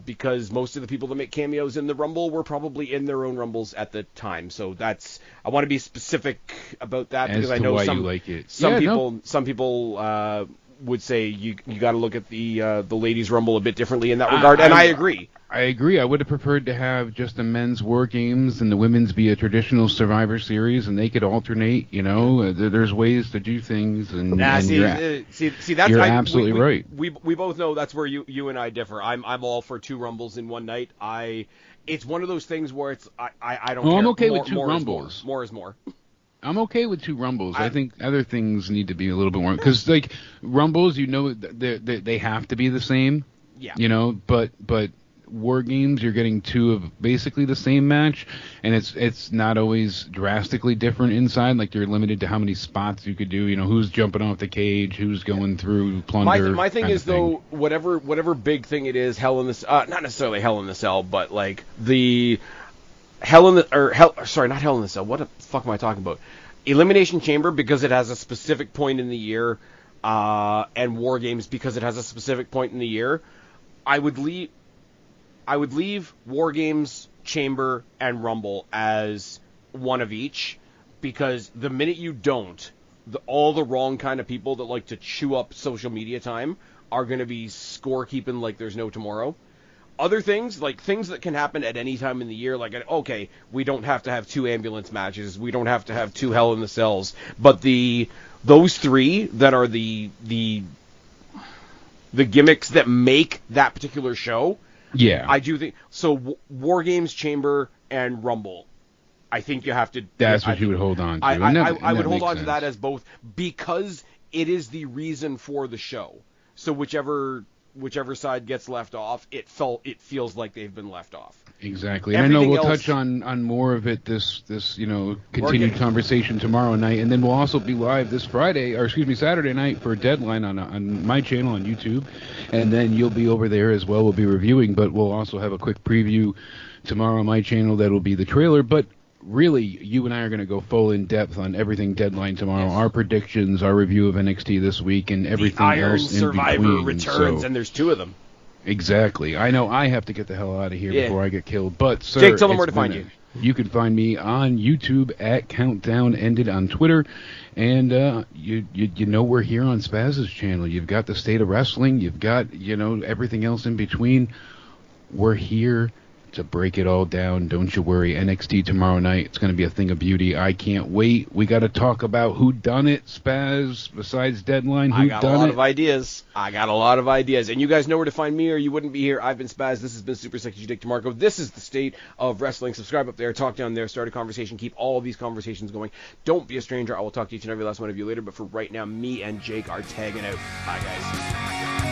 Because most of the people that make cameos in the Rumble were probably in their own Rumbles at the time. So I want to be specific about that, because I know some people would say you got to look at the ladies Rumble a bit differently in that regard, and I agree. I agree. I would have preferred to have just the men's War Games and the women's be a traditional Survivor Series, and they could alternate. There's ways to do things. And you're absolutely right. We both know that's where you and I differ. I'm all for 2 Rumbles in one night. It's one of those things where I don't care. I'm okay with 2 Rumbles. More is more. I'm okay with 2 Rumbles. I think other things need to be a little bit more, because like Rumbles, they have to be the same. Yeah. But War Games, you're getting 2 of basically the same match, and it's not always drastically different inside. Like, you're limited to how many spots you could do. Who's jumping off the cage, who's going through plunder. My thing is though, whatever big thing it is, Hell in the not necessarily Hell in the Cell, but like the not Hell in the Cell. What the fuck am I talking about? Elimination Chamber, because it has a specific point in the year, and War Games because it has a specific point in the year. I would leave War Games, Chamber, and Rumble as one of each, because the minute you don't, all the wrong kind of people that like to chew up social media time are going to be scorekeeping like there's no tomorrow. Other things, like things that can happen at any time in the year, like, okay, we don't have to have 2 ambulance matches, we don't have to have 2 Hell in the Cells, but those 3 that are the gimmicks that make that particular show. Yeah, I do think so. War Games, Chamber, and Rumble. I think you have to. That's what you would hold on to. I would hold on to that as both, because it is the reason for the show. So whichever side gets left off, it feels like they've been left off. Exactly. And I know we'll touch on more of it this continued conversation tomorrow night, and then we'll also be live this Saturday night for Deadline on my channel on YouTube, and then you'll be over there as well. We'll be reviewing, but we'll also have a quick preview tomorrow on my channel. That'll be the trailer, but really, you and I are going to go full in depth on everything Deadline tomorrow. Yes. Our predictions, our review of NXT this week, and everything else in between. The Iron Survivor returns, and there's 2 of them. Exactly. I know I have to get the hell out of here before I get killed. But, sir, Jake, tell them where to find you. You can find me on YouTube at Countdown Ended on Twitter. And you know we're here on Spaz's channel. You've got the State of Wrestling. You've got, everything else in between. We're here to break it all down. Don't you worry. NXT tomorrow night. It's going to be a thing of beauty. I can't wait. We got to talk about who done it, Spaz, besides Deadline. I got a lot of ideas. And you guys know where to find me, or you wouldn't be here. I've been Spaz. This has been Super Sexy Dick DeMarco. This is the State of Wrestling. Subscribe up there. Talk down there. Start a conversation. Keep all of these conversations going. Don't be a stranger. I will talk to each and every last one of you later. But for right now, me and Jake are tagging out. Bye, guys.